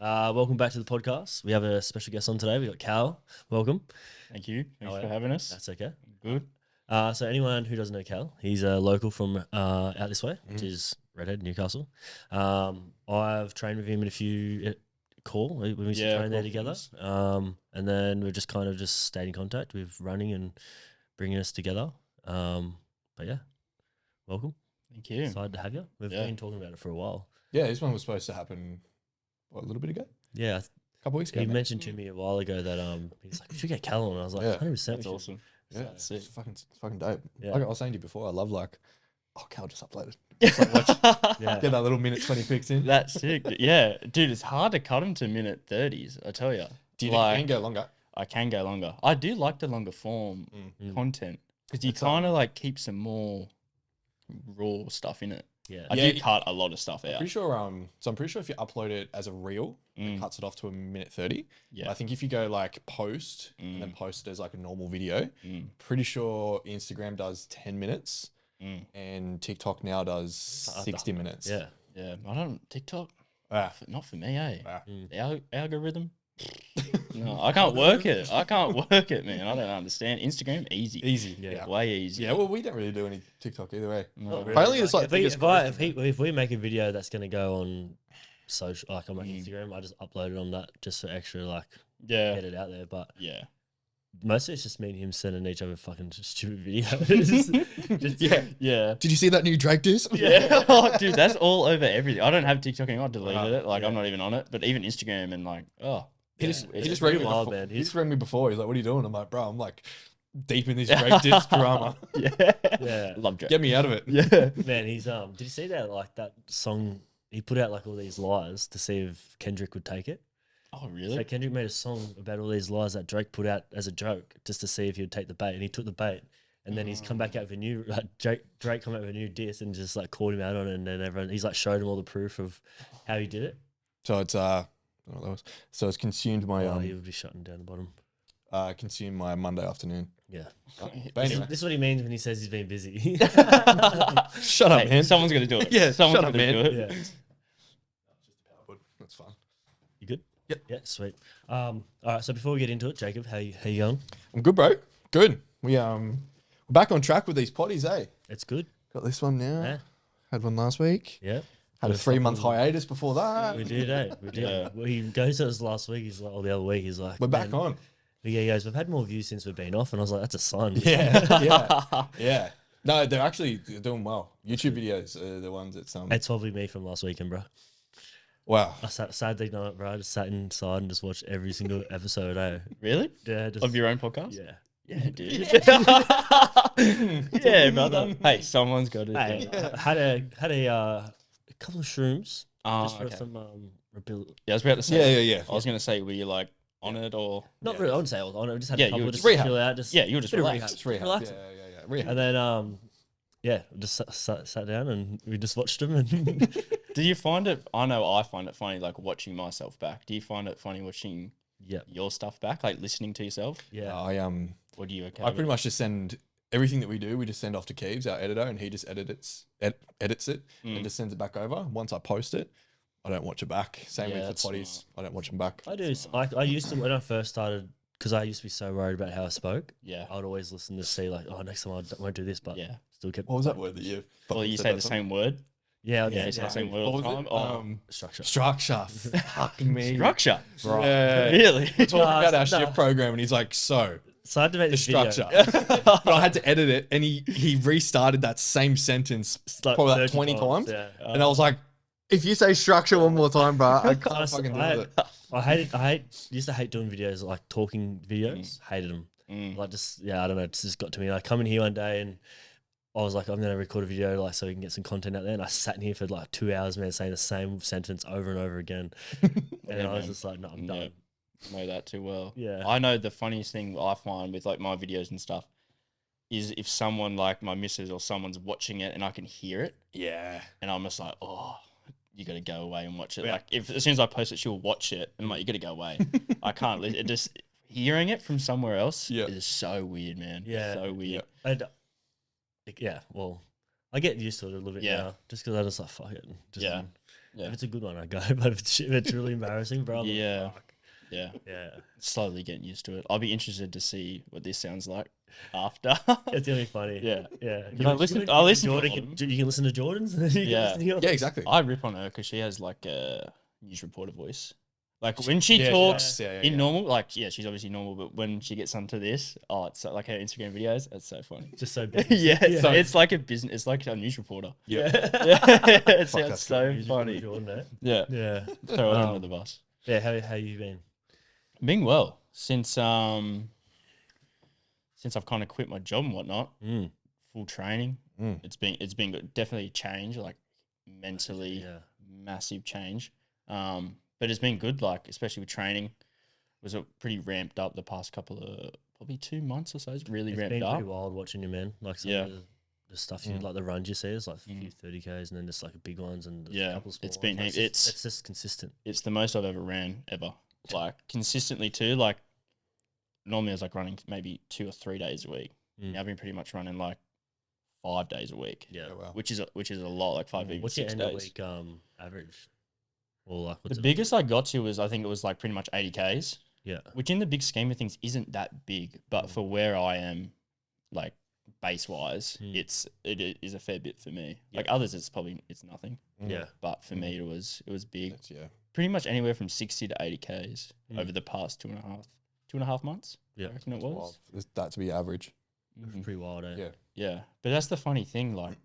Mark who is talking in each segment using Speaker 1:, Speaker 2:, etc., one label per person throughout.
Speaker 1: Welcome back to the podcast. We have a special guest on today. We got Cal. Welcome.
Speaker 2: Thank you. Thanks
Speaker 1: Oh,
Speaker 2: for having us.
Speaker 1: That's okay.
Speaker 2: Good.
Speaker 1: So anyone who doesn't know Cal, he's a local from out this way, which is Redhead, Newcastle. I've trained with him in a few call when we used to train there together. And then we've just kind of just stayed in contact with running and bringing us together. But yeah, welcome.
Speaker 2: Thank you.
Speaker 1: Excited to have you. We've been talking about it for a while.
Speaker 3: Yeah, this one was supposed to happen, a little bit ago?
Speaker 1: Yeah.
Speaker 3: A couple weeks ago.
Speaker 1: He mentioned to me a while ago that he's like, we should get Cal on. I was like, 100%.
Speaker 2: That's awesome.
Speaker 3: Yeah, it's fucking dope.
Speaker 1: Yeah.
Speaker 3: Like I was saying to you before, I love Cal just uploaded.
Speaker 1: Yeah.
Speaker 3: Get that little minute 20 pics in.
Speaker 2: That's sick. Yeah, dude, it's hard to cut them to minute 30s, I tell you.
Speaker 3: Do you think you can go longer?
Speaker 2: I can go longer. I do like the longer form content because you kind of like keep some more raw stuff in it.
Speaker 1: Yeah.
Speaker 2: I do cut a lot of stuff out.
Speaker 3: Pretty sure. So I'm pretty sure if you upload it as a reel, it cuts it off to a minute 30.
Speaker 2: Yeah.
Speaker 3: But I think if you go like post and then post it as like a normal video, pretty sure Instagram does 10 minutes and TikTok now does 60 minutes.
Speaker 1: Yeah.
Speaker 2: Yeah, I don't TikTok.
Speaker 3: Ah.
Speaker 2: Not for me, eh?
Speaker 3: Ah.
Speaker 2: The algorithm. No, I can't work it. I can't work it, man. I don't understand. Instagram, easy.
Speaker 3: Easy.
Speaker 1: Yeah.
Speaker 2: Way easy.
Speaker 3: Yeah, well, we don't really do any TikTok either way.
Speaker 2: No, really.
Speaker 3: Apparently, it's like
Speaker 1: if we make a video that's gonna go on social, like on my Instagram, I just upload it on that just for extra, like get it out there. But
Speaker 2: yeah.
Speaker 1: Mostly it's just me and him sending each other fucking stupid videos.
Speaker 2: Yeah.
Speaker 3: Did you see that new Drake diss?
Speaker 2: Yeah. Oh, dude, that's all over everything. I don't have TikTok anymore. I deleted it. Like, I'm not even on it. But even Instagram and like,
Speaker 3: He just
Speaker 1: it's
Speaker 3: rang
Speaker 1: pretty
Speaker 3: me
Speaker 1: wild,
Speaker 3: before.
Speaker 1: man.
Speaker 3: He just rang me before. He's like, "What are you doing?" I'm like, "Bro, I'm like deep in this Drake diss drama.
Speaker 1: Yeah.
Speaker 2: Love Drake.
Speaker 3: Get me out of it."
Speaker 2: Yeah.
Speaker 1: Man, he's did you see that that song he put out, like all these lies to see if Kendrick would take it?
Speaker 2: Oh, really?
Speaker 1: So Kendrick made a song about all these lies that Drake put out as a joke just to see if he would take the bait, and he took the bait. And then he's come back out with a new Drake come out with a new diss and just like called him out on it, and then he's like showed him all the proof of how he did it.
Speaker 3: So it's so it's consumed my
Speaker 1: he would be shutting down the bottom.
Speaker 3: consumed my Monday afternoon.
Speaker 1: Yeah.
Speaker 3: But anyway,
Speaker 1: This is what he means when he says he's been busy.
Speaker 3: shut up,
Speaker 2: Hey,
Speaker 3: man.
Speaker 2: someone's gonna do it.
Speaker 3: Yeah,
Speaker 2: someone's
Speaker 3: shut up,
Speaker 2: gonna
Speaker 3: man.
Speaker 2: do it.
Speaker 1: Yeah.
Speaker 3: That's fine.
Speaker 1: You good?
Speaker 3: Yep.
Speaker 1: Yeah, sweet. All right, so before we get into it, Jacob, how you going?
Speaker 3: I'm good, bro. Good. We're back on track with these potties, eh?
Speaker 1: It's good.
Speaker 3: Got this one now.
Speaker 1: Yeah.
Speaker 3: Had one last week.
Speaker 1: Yeah.
Speaker 3: Had a 3-month hiatus before that.
Speaker 1: We did, eh? We did.
Speaker 2: Yeah.
Speaker 1: Well, he goes to us last week, he's like, or the other week, he's like,
Speaker 3: We're back
Speaker 1: "Man,"
Speaker 3: on.
Speaker 1: he goes, we've had more views since we've been off, and I was like, that's a sign.
Speaker 3: Yeah. No, they're actually doing well. YouTube videos are the ones that's
Speaker 1: It's probably me from last weekend, bro.
Speaker 3: wow.
Speaker 1: I sat Saturday night, bro. I just sat inside and just watched every single episode, eh?
Speaker 2: Really?
Speaker 1: Yeah, just,
Speaker 2: Of your own podcast?
Speaker 1: yeah.
Speaker 2: Yeah, dude. Yeah, brother. Hey, someone's got it.
Speaker 1: Hey, had a couple of shrooms just for
Speaker 2: Okay.
Speaker 1: some rebuild.
Speaker 2: Yeah, I was about to say.
Speaker 3: Yeah.
Speaker 2: I was gonna say, were you like on it or?
Speaker 1: Not really. I wouldn't say I was on it. We just had
Speaker 2: Yeah,
Speaker 1: a
Speaker 2: you
Speaker 1: couple
Speaker 2: were
Speaker 1: just
Speaker 2: just
Speaker 1: to chill out. Just
Speaker 2: Yeah, you were just
Speaker 1: bit of
Speaker 2: relaxed.
Speaker 1: rehab.
Speaker 3: It's rehab.
Speaker 1: Relax.
Speaker 3: Yeah. Rehab.
Speaker 1: And then yeah, just sat down and we just watched them. And
Speaker 2: Do you find it? I know I find it funny, like watching myself back. Do you find it funny watching
Speaker 1: yeah,
Speaker 2: your stuff back, like listening to yourself?
Speaker 1: yeah.
Speaker 2: Or do you?
Speaker 3: I pretty much just send everything that we do. We just send off to Keeves, our editor, and he just edits it and just sends it back over. Once I post it, I don't watch it back. Same
Speaker 2: Yeah,
Speaker 3: with the
Speaker 2: that's
Speaker 3: potties.
Speaker 2: smart.
Speaker 3: I don't watch them back.
Speaker 1: I do. I used to when I first started, because I used to be so worried about how I spoke.
Speaker 2: Yeah.
Speaker 1: I would always listen to see like, oh, next time I won't do this, but
Speaker 2: Yeah.
Speaker 1: still kept.
Speaker 3: What was that word that you?
Speaker 2: Well, you say the same word.
Speaker 1: Yeah,
Speaker 2: Yeah,
Speaker 1: okay,
Speaker 2: you say
Speaker 1: yeah.
Speaker 2: the same word
Speaker 3: What
Speaker 2: all
Speaker 3: was
Speaker 2: the
Speaker 3: it?
Speaker 2: time.
Speaker 1: Structure.
Speaker 3: Structure. Fuck me.
Speaker 2: Structure.
Speaker 3: Yeah.
Speaker 2: Really?
Speaker 3: Talking about our
Speaker 1: No.
Speaker 3: shift program, and he's like, "So
Speaker 1: So I had to make
Speaker 3: the
Speaker 1: this video.
Speaker 3: structure." But I had to edit it, and he restarted that same sentence
Speaker 1: like
Speaker 3: probably like
Speaker 1: 30
Speaker 3: 20 times.
Speaker 1: Yeah.
Speaker 3: And I was like, "If you say structure one more time, bro, I can't
Speaker 1: I,
Speaker 3: fucking do
Speaker 1: I,
Speaker 3: it."
Speaker 1: I used to hate doing videos, like talking videos. Hated them. Like just, I don't know. It just got to me. I come in here one day and I was like, I'm going to record a video like so we can get some content out there. And I sat in here for like 2 hours, man, saying the same sentence over and over again. And I was just like, no, I'm done.
Speaker 2: Know that too well.
Speaker 1: Yeah.
Speaker 2: I know the funniest thing I find with like my videos and stuff is if someone like my missus or someone's watching it and I can hear it
Speaker 3: Yeah.
Speaker 2: and I'm just like, oh, you got to go away and watch it. Like if as soon as I post it, she'll watch it and I'm like, you got to go away. I can't. It just hearing it from somewhere else is so weird, man.
Speaker 1: Yeah.
Speaker 2: So weird.
Speaker 1: And, well, I get used to it a little bit
Speaker 2: Yeah.
Speaker 1: now just because I just like, fuck it. Just, If it's a good one, I go. But if it's really embarrassing, bro,
Speaker 2: yeah.
Speaker 1: Yeah.
Speaker 2: Slowly getting used to it. I'll be interested to see what this sounds like after.
Speaker 1: It's gonna be funny.
Speaker 2: Yeah.
Speaker 1: I
Speaker 2: listen to all of
Speaker 1: You
Speaker 2: them.
Speaker 1: can listen to Jordan's. And then you
Speaker 2: Yeah.
Speaker 1: can listen to yours.
Speaker 3: Yeah, exactly.
Speaker 2: I rip on her because she has like a news reporter voice. Like when she talks in normal, like she's obviously normal, but when she gets onto this, it's so, like her Instagram videos, it's so funny.
Speaker 1: Just so
Speaker 2: So it's like a business. It's like a news reporter.
Speaker 1: Yeah.
Speaker 2: It sounds so funny.
Speaker 1: Jordan,
Speaker 2: Yeah.
Speaker 1: Yeah.
Speaker 2: Throw her under the bus.
Speaker 1: Yeah. How you been?
Speaker 2: Being well since I've kind of quit my job and whatnot. Full training. It's been good. Definitely a change, like mentally, massive change. But it's been good, like especially with training. Was pretty ramped up the past couple of probably 2 months or so. It's really ramped
Speaker 1: been
Speaker 2: up.
Speaker 1: pretty wild watching you, man. Like some of the stuff you like the runs you see is like a few 30Ks and then just like big ones and a couple small
Speaker 2: it's been
Speaker 1: ones. It's just consistent.
Speaker 2: It's the most I've ever ran ever. Like consistently too. Like normally I was like running maybe 2 or 3 days a week. Now I've been pretty much running like 5 days a week.
Speaker 1: Yeah,
Speaker 3: wow.
Speaker 2: Which is a lot. Like 5 even
Speaker 1: What's
Speaker 2: 6
Speaker 1: your end
Speaker 2: days.
Speaker 1: of week average? Or like
Speaker 2: The biggest I got to was I think it was like pretty much 80Ks.
Speaker 1: Yeah.
Speaker 2: Which in the big scheme of things isn't that big, but for where I am, like base wise, it is a fair bit for me. Like others, it's nothing.
Speaker 1: Yeah.
Speaker 2: But for me, it was big.
Speaker 3: That's,
Speaker 2: Pretty much anywhere from 60 to 80Ks over the past 2.5 months.
Speaker 1: Yeah.
Speaker 2: I reckon it was.
Speaker 3: wild. That to be average.
Speaker 1: Pretty wild, eh?
Speaker 3: Yeah.
Speaker 2: Yeah, but that's the funny thing. Like,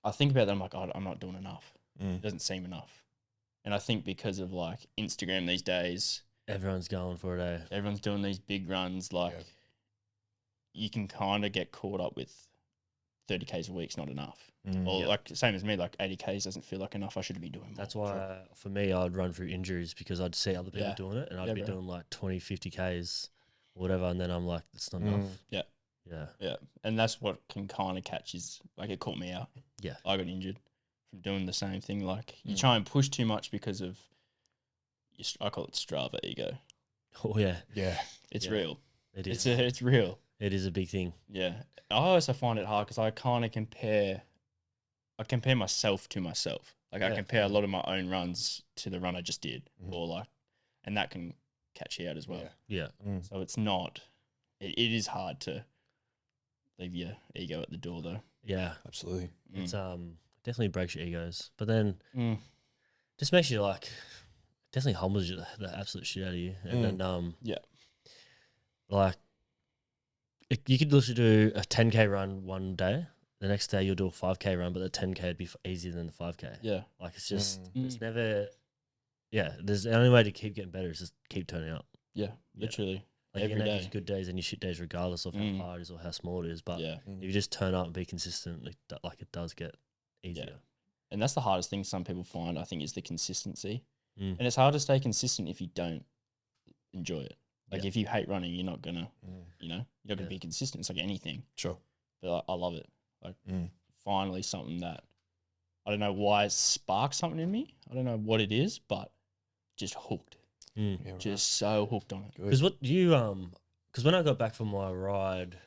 Speaker 2: I think about that. I'm like, I'm not doing enough.
Speaker 3: Mm.
Speaker 2: It doesn't seem enough. And I think because of like Instagram these days,
Speaker 1: Everyone's going for it, eh?
Speaker 2: everyone's doing these big runs. Like, you can kind of get caught up with 30Ks a week's not enough. Or like same as me, like 80Ks doesn't feel like enough. I should be doing more.
Speaker 1: That's why for me, I'd run through injuries because I'd see other people doing it and I'd be doing like 20, 50Ks or whatever. And then I'm like, it's not enough.
Speaker 2: Yeah.
Speaker 1: Yeah.
Speaker 2: And that's what can kind of catch is like it caught me out.
Speaker 1: Yeah.
Speaker 2: I got injured from doing the same thing. Like you try and push too much because of, I call it Strava ego.
Speaker 1: Oh, yeah.
Speaker 3: Yeah.
Speaker 2: It's real.
Speaker 1: It is.
Speaker 2: It's real.
Speaker 1: It is a big thing.
Speaker 2: Yeah. I also find it hard because I kind of compare myself to myself. Like I compare a lot of my own runs to the run I just did or like, and that can catch you out as well.
Speaker 1: Yeah.
Speaker 2: So it's not, it is hard to leave your ego at the door though.
Speaker 3: Yeah. Absolutely.
Speaker 1: It's definitely breaks your egos. But then just makes you like, definitely humbles you the absolute shit out of you. And then, like, you could literally do a 10K run one day. The next day you'll do a 5K run, but the 10K would be easier than the 5K.
Speaker 2: Yeah.
Speaker 1: Like it's just, it's never, there's the only way to keep getting better is just keep turning up.
Speaker 2: Yeah, literally.
Speaker 1: Like
Speaker 2: every
Speaker 1: you're gonna
Speaker 2: day.
Speaker 1: have your good days and your shit days regardless of how hard it is or how small it is. But if you just turn up and be consistent, like it does get easier.
Speaker 2: Yeah. And that's the hardest thing some people find, I think, is the consistency. And it's hard to stay consistent if you don't enjoy it. Like if you hate running, you're not gonna, you're not gonna be consistent. It's like anything.
Speaker 3: Sure.
Speaker 2: But I love it. Like finally something that I don't know why it sparked something in me. I don't know what it is, but just hooked.
Speaker 3: Yeah,
Speaker 2: Just so hooked on it.
Speaker 1: Because what you because when I got back from my ride,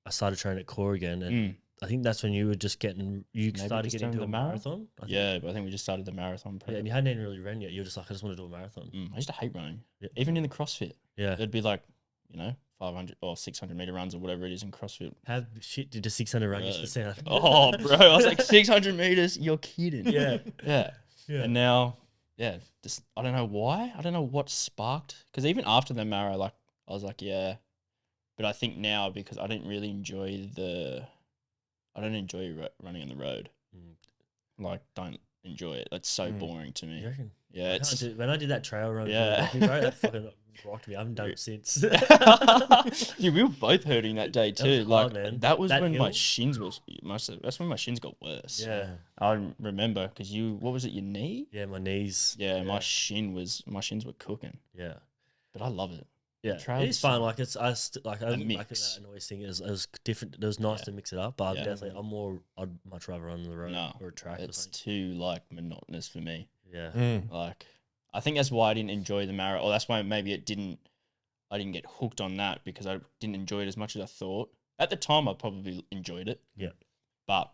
Speaker 1: I started training at core again, and I think that's when you were just getting started getting into a marathon.
Speaker 2: Yeah, but I think we just started the marathon.
Speaker 1: Yeah, and you hadn't even really ran yet. You were just like, I just want to do a marathon.
Speaker 2: I used to hate running, even in the CrossFit.
Speaker 1: Yeah,
Speaker 2: it'd be like 500 or 600 meter runs or whatever it is in CrossFit.
Speaker 1: How shit did a 600 run used to sound?
Speaker 2: Oh, bro, I was like 600 meters. You're kidding.
Speaker 1: Yeah.
Speaker 2: And now, just I don't know why. I don't know what sparked. Because even after the mara, like I was like, but I think now because I didn't really enjoy running on the road. Like, don't enjoy it. That's so boring to me.
Speaker 1: You reckon?
Speaker 2: Yeah,
Speaker 1: when I did that trail run, bro, that fucking rocked me. I haven't done it since.
Speaker 2: Dude, we were both hurting that day too.
Speaker 1: That was hard, man.
Speaker 2: That was
Speaker 1: that
Speaker 2: when
Speaker 1: hill?
Speaker 2: my shins that's when my shins got worse.
Speaker 1: Yeah,
Speaker 2: I remember because what was it? Your knee?
Speaker 1: Yeah, my knees.
Speaker 2: Yeah, my shins were cooking.
Speaker 1: Yeah,
Speaker 2: but I love it.
Speaker 1: Yeah, it's fun. Like it's I like that noise thing. It was different. It was nice to mix it up, but I'd much rather run on the road or a track.
Speaker 2: It's too like monotonous for me.
Speaker 1: Yeah,
Speaker 2: like I think that's why I didn't enjoy the marathon, or that's why maybe I didn't get hooked on that because I didn't enjoy it as much as I thought. At the time, I probably enjoyed it.
Speaker 1: Yeah,
Speaker 2: but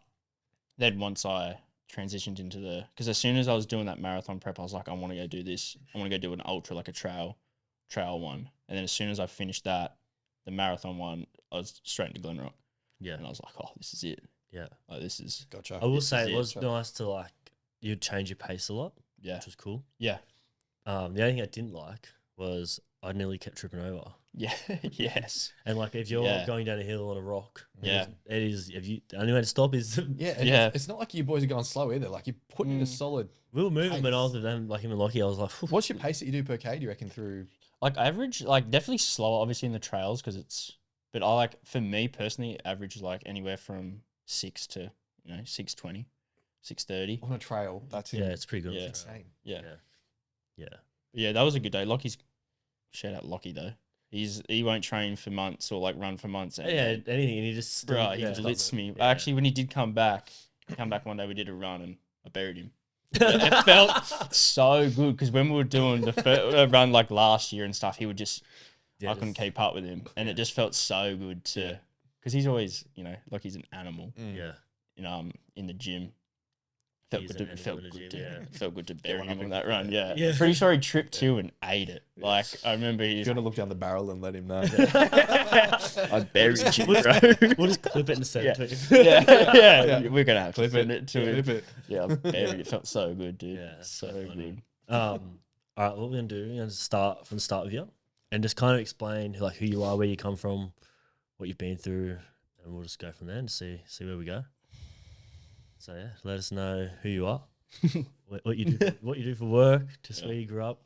Speaker 2: then once I transitioned into because as soon as I was doing that marathon prep, I was like, I want to go do this. I want to go do an ultra, like a trail one. And then as soon as I finished that, the marathon one, I was straight into Glen Rock.
Speaker 1: Yeah.
Speaker 2: And I was like, oh, this is it.
Speaker 1: Yeah.
Speaker 2: Like, this is.
Speaker 3: Gotcha.
Speaker 1: I will say it was nice to like, you'd change your pace a lot.
Speaker 2: Yeah.
Speaker 1: Which was cool.
Speaker 2: Yeah.
Speaker 1: The only thing I didn't like was I nearly kept tripping over.
Speaker 2: Yeah. Yes.
Speaker 1: And like if you're going down a hill on a rock,
Speaker 2: yeah,
Speaker 1: it is. If you the only way to stop is
Speaker 3: It's not like you boys are going slow either. Like you're putting in a solid.
Speaker 1: we were moving, but I was with them, like him and Lockie. I was like,
Speaker 3: what's your pace that you do per K? Do you reckon through?
Speaker 2: Like average, like definitely slower, obviously in the trails because it's. But I like for me personally, average is like anywhere from 6 to 6:20, 6:30
Speaker 3: on a trail. That's
Speaker 1: it's pretty good.
Speaker 2: Yeah.
Speaker 3: insane.
Speaker 2: Yeah, that was a good day. Lockie's shout out Lockie though. He won't train for months or like run for months. And
Speaker 1: anything, and he just
Speaker 2: he blitzed me. Yeah. Actually, when he did come back one day, we did a run and I buried him. It felt so good because when we were doing the first run like last year and stuff, he would just I couldn't keep up with him, and it just felt so good to because he's always like he's an animal. In the gym. Felt good to bury him on that run. Yeah. Pretty sure he tripped too and ate it. Like I remember he's
Speaker 3: gonna look down the barrel and let him know.
Speaker 2: I buried you, bro.
Speaker 1: We'll just clip it and send it to him.
Speaker 2: Yeah. We're gonna have
Speaker 3: clip
Speaker 2: to send it to him.
Speaker 3: Clip it.
Speaker 2: Yeah, I buried it. It felt so good, dude.
Speaker 1: Yeah,
Speaker 2: so good.
Speaker 1: All right, what we're gonna do? We're gonna start from the start of you, and just kind of explain like who you are, where you come from, what you've been through, and we'll just go from there and see where we go. So yeah, let us know who you are, what you do for work, just where you grew up.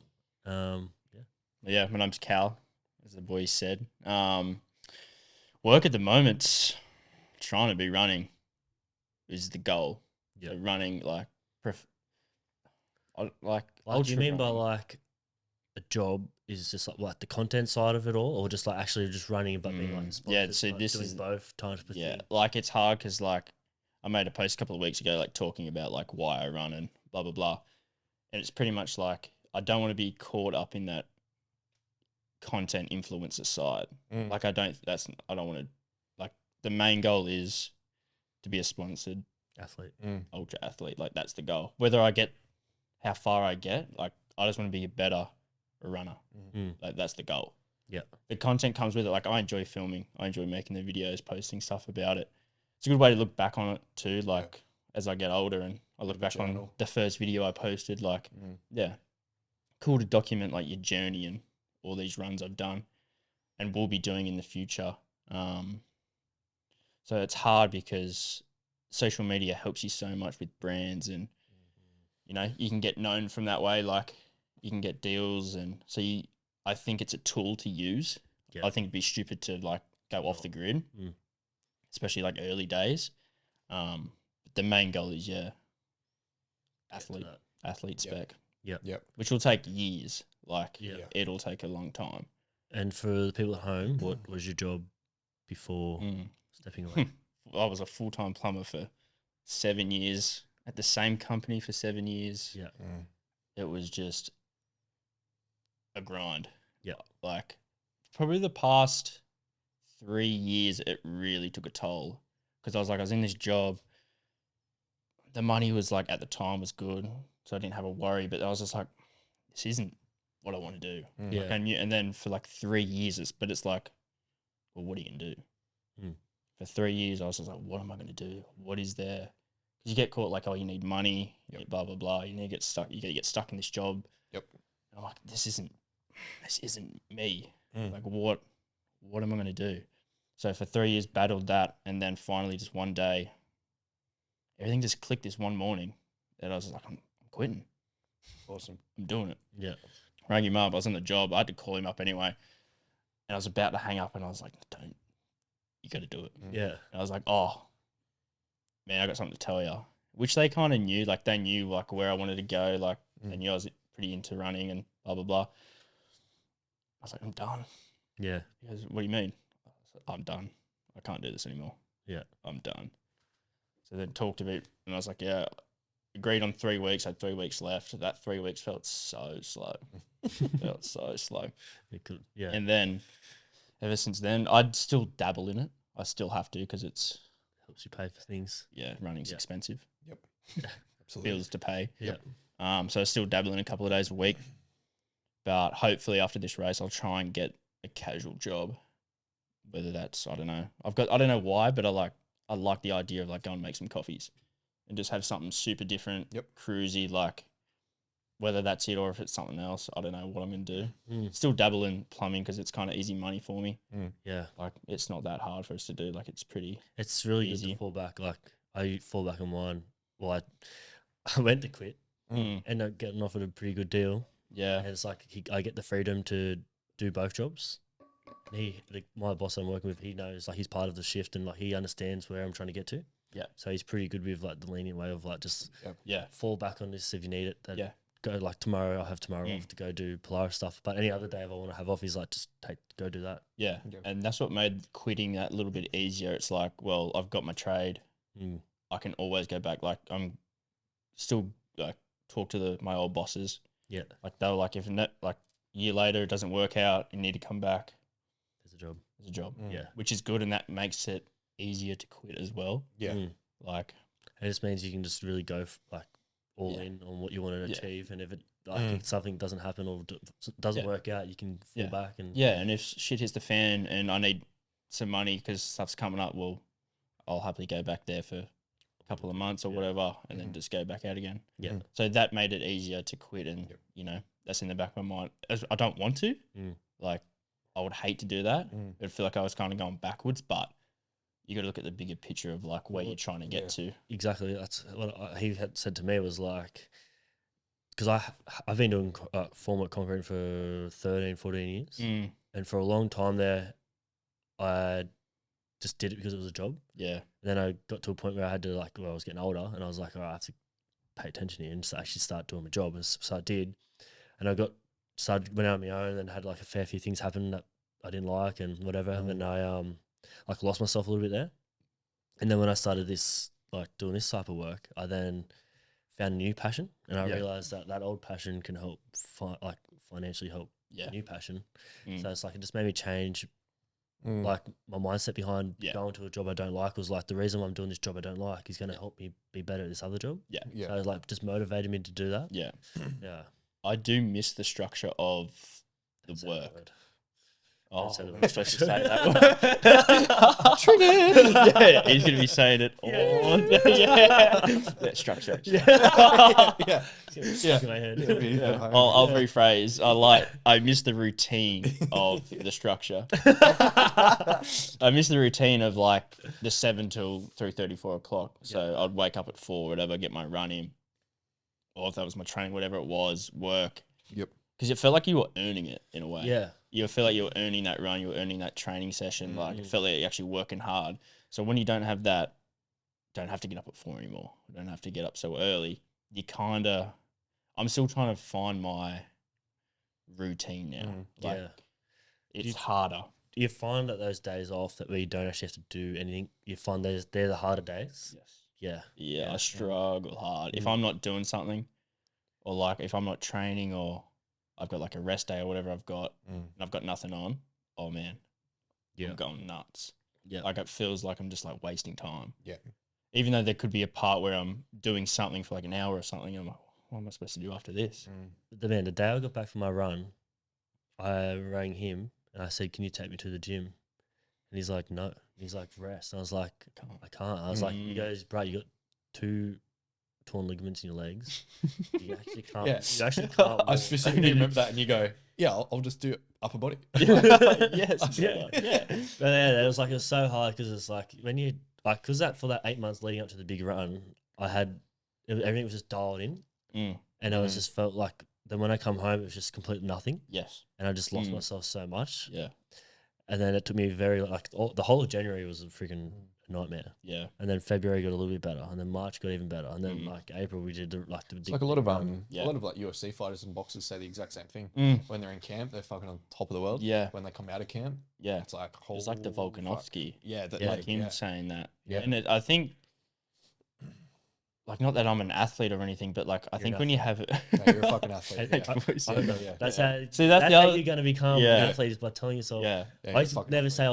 Speaker 2: Yeah, my name's Cal, as the boy said. Work at the moment, trying to be running is the goal.
Speaker 1: Yeah,
Speaker 2: so running like
Speaker 1: do you mean by like a job is just like the content side of it all, or just like actually just running but being like sponsored,
Speaker 2: so this
Speaker 1: doing
Speaker 2: is
Speaker 1: both types of thing?
Speaker 2: like it's hard because like I made a post a couple of weeks ago like talking about like why I run and blah blah blah, and it's pretty much like I don't want to be caught up in that content influencer side. Like I don't want to, like the main goal is to be a sponsored
Speaker 1: athlete,
Speaker 2: ultra athlete. Like that's the goal. Whether I get how far I get, like I just want to be a better runner. Like that's the goal.
Speaker 1: Yeah.
Speaker 2: The content comes with it. Like I enjoy filming. I enjoy making the videos, posting stuff about it. It's a good way to look back on it too. Like as I get older and I look back on the first video I posted, like, cool to document like your journey and all these runs I've done and will be doing in the future. So it's hard because social media helps you so much with brands and, you can get known from that way. Like you can get deals. And so I think it's a tool to use. Yeah. I think it'd be stupid to like go off the grid, especially like early days. But the main goal is, athlete spec.
Speaker 1: Yep.
Speaker 2: Which will take years. Like it'll take a long time.
Speaker 1: And for the people at home, what was your job before stepping away?
Speaker 2: I was a full-time plumber for 7 years at the same company for 7 years.
Speaker 1: Yeah.
Speaker 2: It was just a grind.
Speaker 1: Yeah.
Speaker 2: Like probably the past 3 years, it really took a toll because I was in this job. The money was like at the time was good, so I didn't have a worry. But I was just like, this isn't what I want to do.
Speaker 1: Yeah.
Speaker 2: Like and then for like 3 years, it's like, well, what are you gonna do? For 3 years, I was just like, what am I gonna do? What is there? Because you get caught like, oh, you need money, blah blah blah. You need to get stuck. You get stuck in this job.
Speaker 3: Yep.
Speaker 2: And I'm like, this isn't me. Like, what am I gonna do? So for 3 years, battled that, and then finally, just one day, everything just clicked. This one morning, that I was like, I'm quitting.
Speaker 3: Awesome.
Speaker 2: I'm doing it.
Speaker 1: Yeah.
Speaker 2: Rang him up. I was on the job. I had to call him up anyway, and I was about to hang up, and I was like, don't. You got to do it.
Speaker 1: Yeah.
Speaker 2: And I was like, oh, man, I got something to tell you. Which they kind of knew. Like, they knew, like, where I wanted to go. Like, they knew I was pretty into running and blah, blah, blah. I was like, I'm done.
Speaker 1: Yeah.
Speaker 2: He goes, what do you mean? I was like, I'm done. I can't do this anymore.
Speaker 1: Yeah.
Speaker 2: I'm done. So then talked a bit, and I was like, yeah, agreed on 3 weeks. I had 3 weeks left. That 3 weeks felt so slow. Felt so slow.
Speaker 1: Yeah.
Speaker 2: And then ever since then, I'd still dabble in it. I still have to because it's
Speaker 1: helps you pay for things.
Speaker 2: Yeah, running's expensive.
Speaker 3: Yep.
Speaker 2: bills to pay.
Speaker 1: Yep.
Speaker 2: So I still dabble in a couple of days a week, but hopefully after this race, I'll try and get a casual job. Whether that's, I don't know. I don't know why, but I like the idea of like going and make some coffees and just have something super different, cruisy, like whether that's it or if it's something else. I don't know what I'm going to do. Still dabble in plumbing because it's kind of easy money for me.
Speaker 1: Yeah.
Speaker 2: Like it's not that hard for us to do. Like it's pretty
Speaker 1: It's really
Speaker 2: easy.
Speaker 1: good to fall back. Like I fall back on mine. Well, I went to quit. Ended up getting offered a pretty good deal.
Speaker 2: Yeah.
Speaker 1: And it's like I get the freedom to do both jobs. My boss I'm working with, he knows, like, he's part of the shift and like he understands where I'm trying to get to.
Speaker 2: Yeah.
Speaker 1: So he's pretty good with like the lenient way of like just fall back on this if you need it. Go like tomorrow, I'll have tomorrow off to go do Polaris stuff. But any other day if I want to have off, he's like, just go do that.
Speaker 2: Yeah. And that's what made quitting that little bit easier. It's like, well, I've got my trade. I can always go back. Like I'm still like talk to my old bosses.
Speaker 1: Yeah.
Speaker 2: Like they were like, if like a year later it doesn't work out, you need to come back.
Speaker 1: There's a job.
Speaker 2: There's a job.
Speaker 1: Yeah.
Speaker 2: Which is good, and that makes it easier to quit as well.
Speaker 3: Yeah.
Speaker 2: Like
Speaker 1: it just means you can just really go like all in on what you want to achieve, and if it if something doesn't happen or doesn't work out, you can fall back and
Speaker 2: and if shit hits the fan and I need some money because stuff's coming up, well, I'll happily go back there for a couple of months or whatever, and then just go back out again.
Speaker 1: Yeah.
Speaker 2: So that made it easier to quit, and you know that's in the back of my mind. I don't want to, like I would hate to do that. I'd feel like I was kind of going backwards, but you got to look at the bigger picture of like where you're trying to get to.
Speaker 1: Exactly. That's what he had said to me was like, because I've been doing formwork concrete for 13, 14 years. And for a long time there, I just did it because it was a job.
Speaker 2: Yeah.
Speaker 1: And then I got to a point where I had to I was getting older and I was like, all right, I have to pay attention here and just actually start doing my job. And so I did. And I went out on my own and had like a fair few things happen that I didn't like and whatever. And then I like lost myself a little bit there. And then when I started doing this type of work, I then found a new passion, and I realized that old passion can help financially help new passion. So it's like it just made me change like my mindset behind going to a job I don't like was like the reason why I'm doing this job I don't like is going to help me be better at this other job. So it was like just motivated me to do that.
Speaker 2: Yeah.
Speaker 1: Yeah.
Speaker 2: I do miss the structure of the work.
Speaker 1: Oh,
Speaker 2: I'm supposed to say that. Triggered. Yeah, he's going to be saying it all. Yeah, structure.
Speaker 3: Yeah.
Speaker 1: My head.
Speaker 2: I'll rephrase. I miss the routine of the structure. I miss the routine of like the 7 till 3:30, 4 o'clock. So I'd wake up at 4, whatever, get my run in, or if that was my training, whatever it was, work.
Speaker 3: Yep.
Speaker 2: Because it felt like you were earning it in a way.
Speaker 1: Yeah.
Speaker 2: You feel like you were earning that run, you were earning that training session. Like it felt like you're actually working hard. So when you don't have that, don't have to get up at 4 anymore. Don't have to get up so early. You kind of, I'm still trying to find my routine now. It's harder.
Speaker 1: Do you find that those days off that where you don't actually have to do anything, you find they're the harder days?
Speaker 2: Yes. Yeah, I struggle hard. If I'm not doing something, or like if I'm not training, or I've got like a rest day or whatever I've got, and I've got nothing on, oh man, I'm going nuts. Yeah. Like it feels like I'm just like wasting time. Yeah. Even though there could be a part where I'm doing something for like an hour or something, and I'm like, what am I supposed to do after this?
Speaker 1: The day I got back from my run, I rang him and I said, can you take me to the gym? And he's like, no. He's like, rest. And I was like, I can't. I was like, he goes, bro, you got 2 torn ligaments in your legs. You actually can't. You actually can't.
Speaker 3: I specifically remember that, and you go, "Yeah, I'll just do upper body."
Speaker 1: Yes, yeah. But yeah, it was like it was so hard because it's like when you like because for that 8 months leading up to the big run, everything was just dialed in, and I was just felt like then when I come home, it was just complete nothing.
Speaker 2: Yes,
Speaker 1: and I just lost myself so much.
Speaker 2: Yeah,
Speaker 1: and then it took me the whole of January was a freaking nightmare. Yeah. And then February got a little bit better, and then March got even better, and then like April we did
Speaker 3: it's like a lot of like UFC fighters and boxers say the exact same thing. When they're in camp, they're fucking on top of the world. Yeah. When they come out of camp, it's like
Speaker 2: it's like the Volkanovski.
Speaker 3: Yeah.
Speaker 2: Like him saying that. Yeah. And I think. Like, not that I'm an athlete or anything, but like, I think when you have it,
Speaker 3: no, you're a fucking athlete.
Speaker 1: That's how you're going to become an athlete is by telling yourself. I used to never say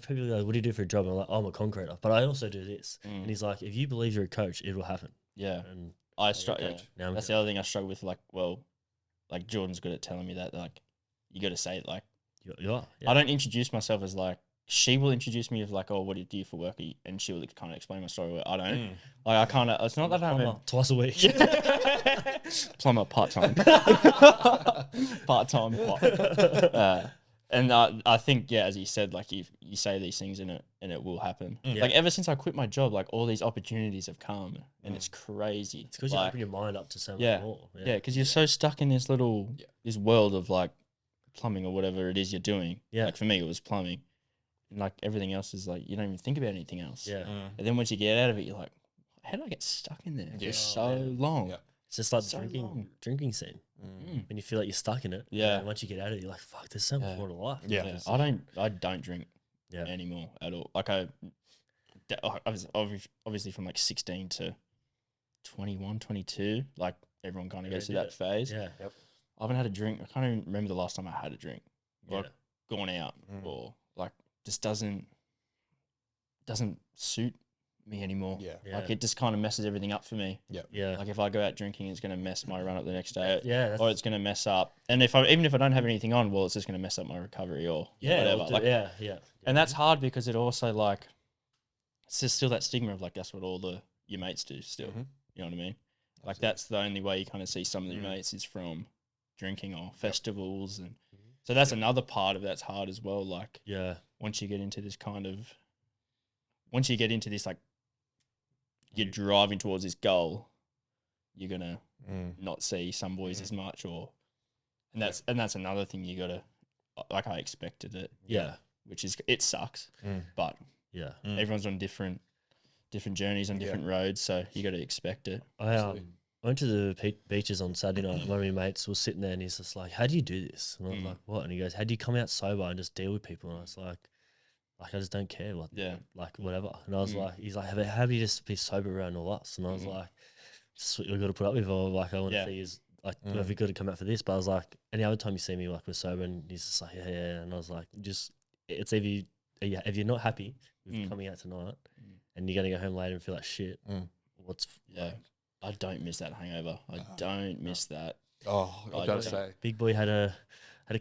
Speaker 1: people go, what do you do for a job? And I'm like, I'm a concreter, but I also do this. And he's like, if you believe you're a coach, it will happen.
Speaker 2: Yeah.
Speaker 1: And
Speaker 2: I struggle.
Speaker 3: coach.
Speaker 1: Now I'm
Speaker 2: That's the other thing I struggle with. Like, well, like Jordan's good at telling me that. Like, you got to say it. Like,
Speaker 1: You are. Yeah.
Speaker 2: I don't introduce myself as like. She will introduce me as like, oh, what do you do for work? And she will kind of explain my story. Where I don't. Like, I kind of. It's not that I'm
Speaker 1: twice a week.
Speaker 2: plumber part time. Part time. And I think, yeah, as you said, like you say these things and it will happen.
Speaker 1: Yeah.
Speaker 2: Like ever since I quit my job, like all these opportunities have come, and it's crazy.
Speaker 1: It's because you open your mind up to so much more.
Speaker 2: Yeah, because you're so stuck in this little this world of like plumbing or whatever it is you're doing.
Speaker 1: Yeah.
Speaker 2: Like for me, it was plumbing, and like everything else is like you don't even think about anything else.
Speaker 1: Yeah.
Speaker 2: And then once you get out of it, you're like, how did I get stuck in there for so long?
Speaker 3: Yeah.
Speaker 1: It's just like
Speaker 2: So
Speaker 1: the
Speaker 2: long.
Speaker 1: drinking scene. When you feel like you're stuck in it.
Speaker 2: Yeah.
Speaker 1: And once you get out of it, you're like, fuck, there's so much more to life.
Speaker 3: Yeah.
Speaker 2: I don't drink anymore at all. Like I was obviously from like 16 to 21, 22. Like everyone kind of goes through that phase.
Speaker 1: Yeah.
Speaker 3: Yep.
Speaker 2: I haven't had a drink. I can't even remember the last time I had a drink. Like gone out or like just doesn't suit me anymore.
Speaker 3: Yeah.
Speaker 2: Like it just kind of messes everything up for me.
Speaker 1: Yeah.
Speaker 2: Like if I go out drinking, it's going to mess my run up the next day.
Speaker 1: Yeah.
Speaker 2: Or it's going to mess up. And even if I don't have anything on, well, it's just going to mess up my recovery or whatever. Like,
Speaker 1: yeah.
Speaker 2: and that's hard because it also like it's just still that stigma of like that's what all your mates do still. You know what I mean? Like that's the only way you kind of see some of your mates is from drinking or festivals, and so that's another part of that's hard as well. Like once you get into this like you're driving towards this goal, you're gonna not see some boys as much, and that's another thing you gotta like. I expected it, which is it sucks, but everyone's on different journeys on different roads, so you got to expect it.
Speaker 1: I went to the beaches on Saturday night. One of my mates was sitting there and he's just like, how do you do this? And I was like, what? And he goes, how do you come out sober and just deal with people? And I was like I just don't care. Like whatever. And I was like, he's like, how do you just be sober around all us? And I was like, this is what you've got to put up with. Or like, I want to see is like, have you got to come out for this? But I was like, any other time you see me, like we're sober, and he's just like, yeah. And I was like, it's either if you're not happy with coming out tonight and you're going to go home later and feel like shit,
Speaker 2: I don't miss that hangover. I don't miss that.
Speaker 3: Oh, I've got to say,
Speaker 1: Big Boy had a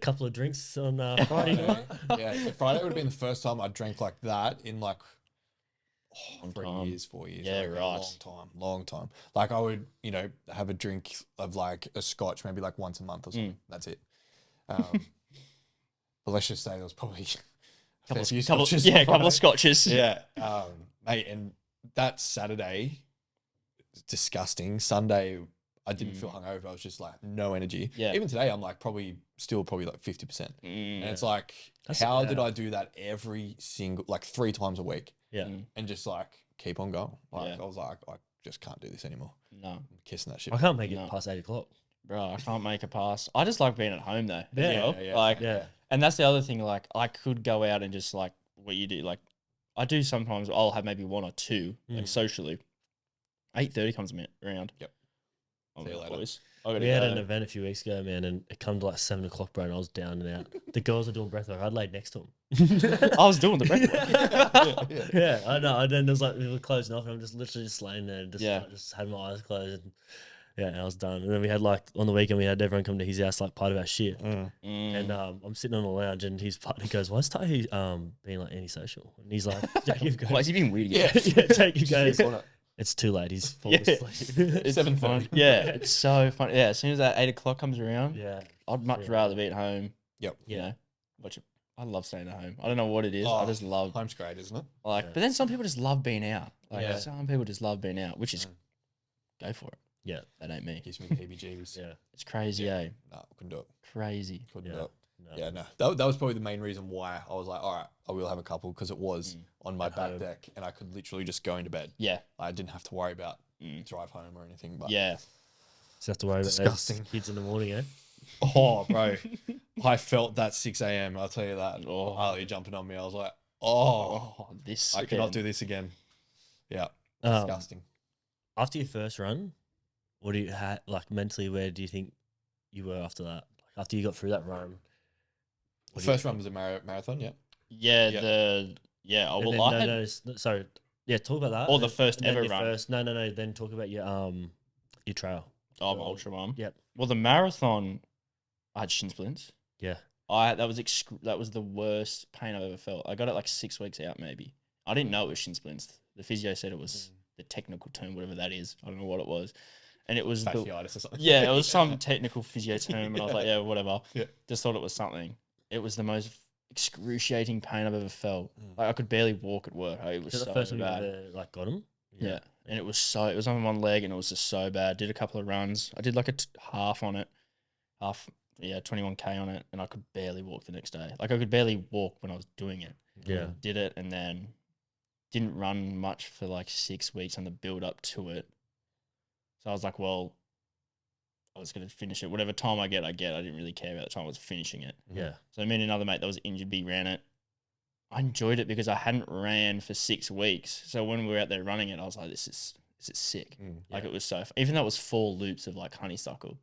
Speaker 1: couple of drinks on Friday night.
Speaker 3: Friday would have been the first time I drank like that in like 4 years.
Speaker 2: Yeah,
Speaker 3: like
Speaker 2: right.
Speaker 3: Long time. Like I would, have a drink of like a scotch maybe like once a month or something. That's it. But let's just say there was probably a couple
Speaker 2: of scotches.
Speaker 3: Yeah, mate, and that Saturday, disgusting. Sunday, I didn't feel hungover. I was just like no energy. Yeah. Even today, I'm like probably like 50%. And it's like, how did I do that every single like 3 times a week?
Speaker 1: Yeah.
Speaker 3: And just like keep on going. Like I was like, I just can't do this anymore.
Speaker 2: No,
Speaker 3: I'm kissing that shit.
Speaker 1: I can't make it past 8 o'clock.
Speaker 2: Bro, I can't make it past. I just like being at home though.
Speaker 3: Yeah.
Speaker 2: And that's the other thing. Like I could go out and just like what you do. Like I do sometimes. I'll have maybe 1 or 2 like socially. 8:30 comes around.
Speaker 3: Yep.
Speaker 2: See you later. Boys.
Speaker 1: We had an event a few weeks ago, man, and it come to like 7 o'clock, bro, and I was down and out. The girls were doing breathwork. I laid next to them.
Speaker 2: I was doing the breathwork.
Speaker 1: Yeah, I know. And then there was like, we were closing off, and I'm just literally just laying there and just had my eyes closed. And I was done. And then we had like, on the weekend, we had everyone come to his house, like part of our shit. And I'm sitting on the lounge, and his partner goes, why's Tahi being like antisocial? And he's like, Jacob goes,
Speaker 2: why is he being weird again?
Speaker 1: Jacob goes, it's too late. He's fallen asleep.
Speaker 2: It's 7:30. Yeah, it's so funny. Yeah, as soon as that 8 o'clock comes around, I'd much rather be at home.
Speaker 3: Yep.
Speaker 2: You know, I love staying at home. I don't know what it is. I just love
Speaker 3: home's great, isn't it?
Speaker 2: Like, but then some people just love being out. Like some people just love being out, which is go for it.
Speaker 1: Yeah,
Speaker 2: that ain't me.
Speaker 3: Gives me heebie-jeebies.
Speaker 2: It's crazy, eh?
Speaker 3: No, couldn't do it.
Speaker 2: Crazy.
Speaker 3: Couldn't do it. Yeah, no. That was probably the main reason why I was like, all right, I will have a couple, because it was on my back deck and I could literally just go into bed.
Speaker 2: Yeah.
Speaker 3: I didn't have to worry about drive home or anything. But
Speaker 1: just have to worry about those kids in the morning, eh?
Speaker 3: Oh, bro. I felt that 6 a.m. I'll tell you that. Oh, Harley jumping on me. I was like, I cannot do this again. Yeah. Disgusting.
Speaker 1: After your first run, what do you like mentally? Where do you think you were after that? Like after you got through that run,
Speaker 3: the first run was a marathon.
Speaker 1: Sorry. Yeah, talk about that.
Speaker 2: Or the first ever run.
Speaker 1: No. Then talk about your Your trail.
Speaker 2: Oh, my ultra one.
Speaker 1: Yep.
Speaker 2: Well, the marathon, I had shin splints.
Speaker 1: Yeah.
Speaker 2: That was the worst pain I've ever felt. I got it like 6 weeks out, maybe. I didn't know it was shin splints. The physio said it was the technical term, whatever that is. I don't know what it was. And it was
Speaker 3: fasciitis or something.
Speaker 2: Yeah, it was some technical physio term, and I was like, yeah, whatever.
Speaker 3: Yeah.
Speaker 2: Just thought it was something. It was the most excruciating pain I've ever felt. Like I could barely walk at work. It was so
Speaker 1: the first
Speaker 2: bad.
Speaker 1: Ever, like got him.
Speaker 2: Yeah. And it was on one leg, and it was just so bad. Did a couple of runs. I did like a half on it, 21K on it, and I could barely walk the next day. Like I could barely walk when I was doing it.
Speaker 1: Yeah.
Speaker 2: Did it, and then didn't run much for like 6 weeks on the build up to it. So I was like, well, I was going to finish it. Whatever time I get. I didn't really care about the time I was finishing it.
Speaker 1: Yeah.
Speaker 2: So me and another mate that was injured, we ran it. I enjoyed it because I hadn't ran for 6 weeks. So when we were out there running it, I was like, this is sick. Like it was so fun. Even though it was 4 loops of like honeysuckle,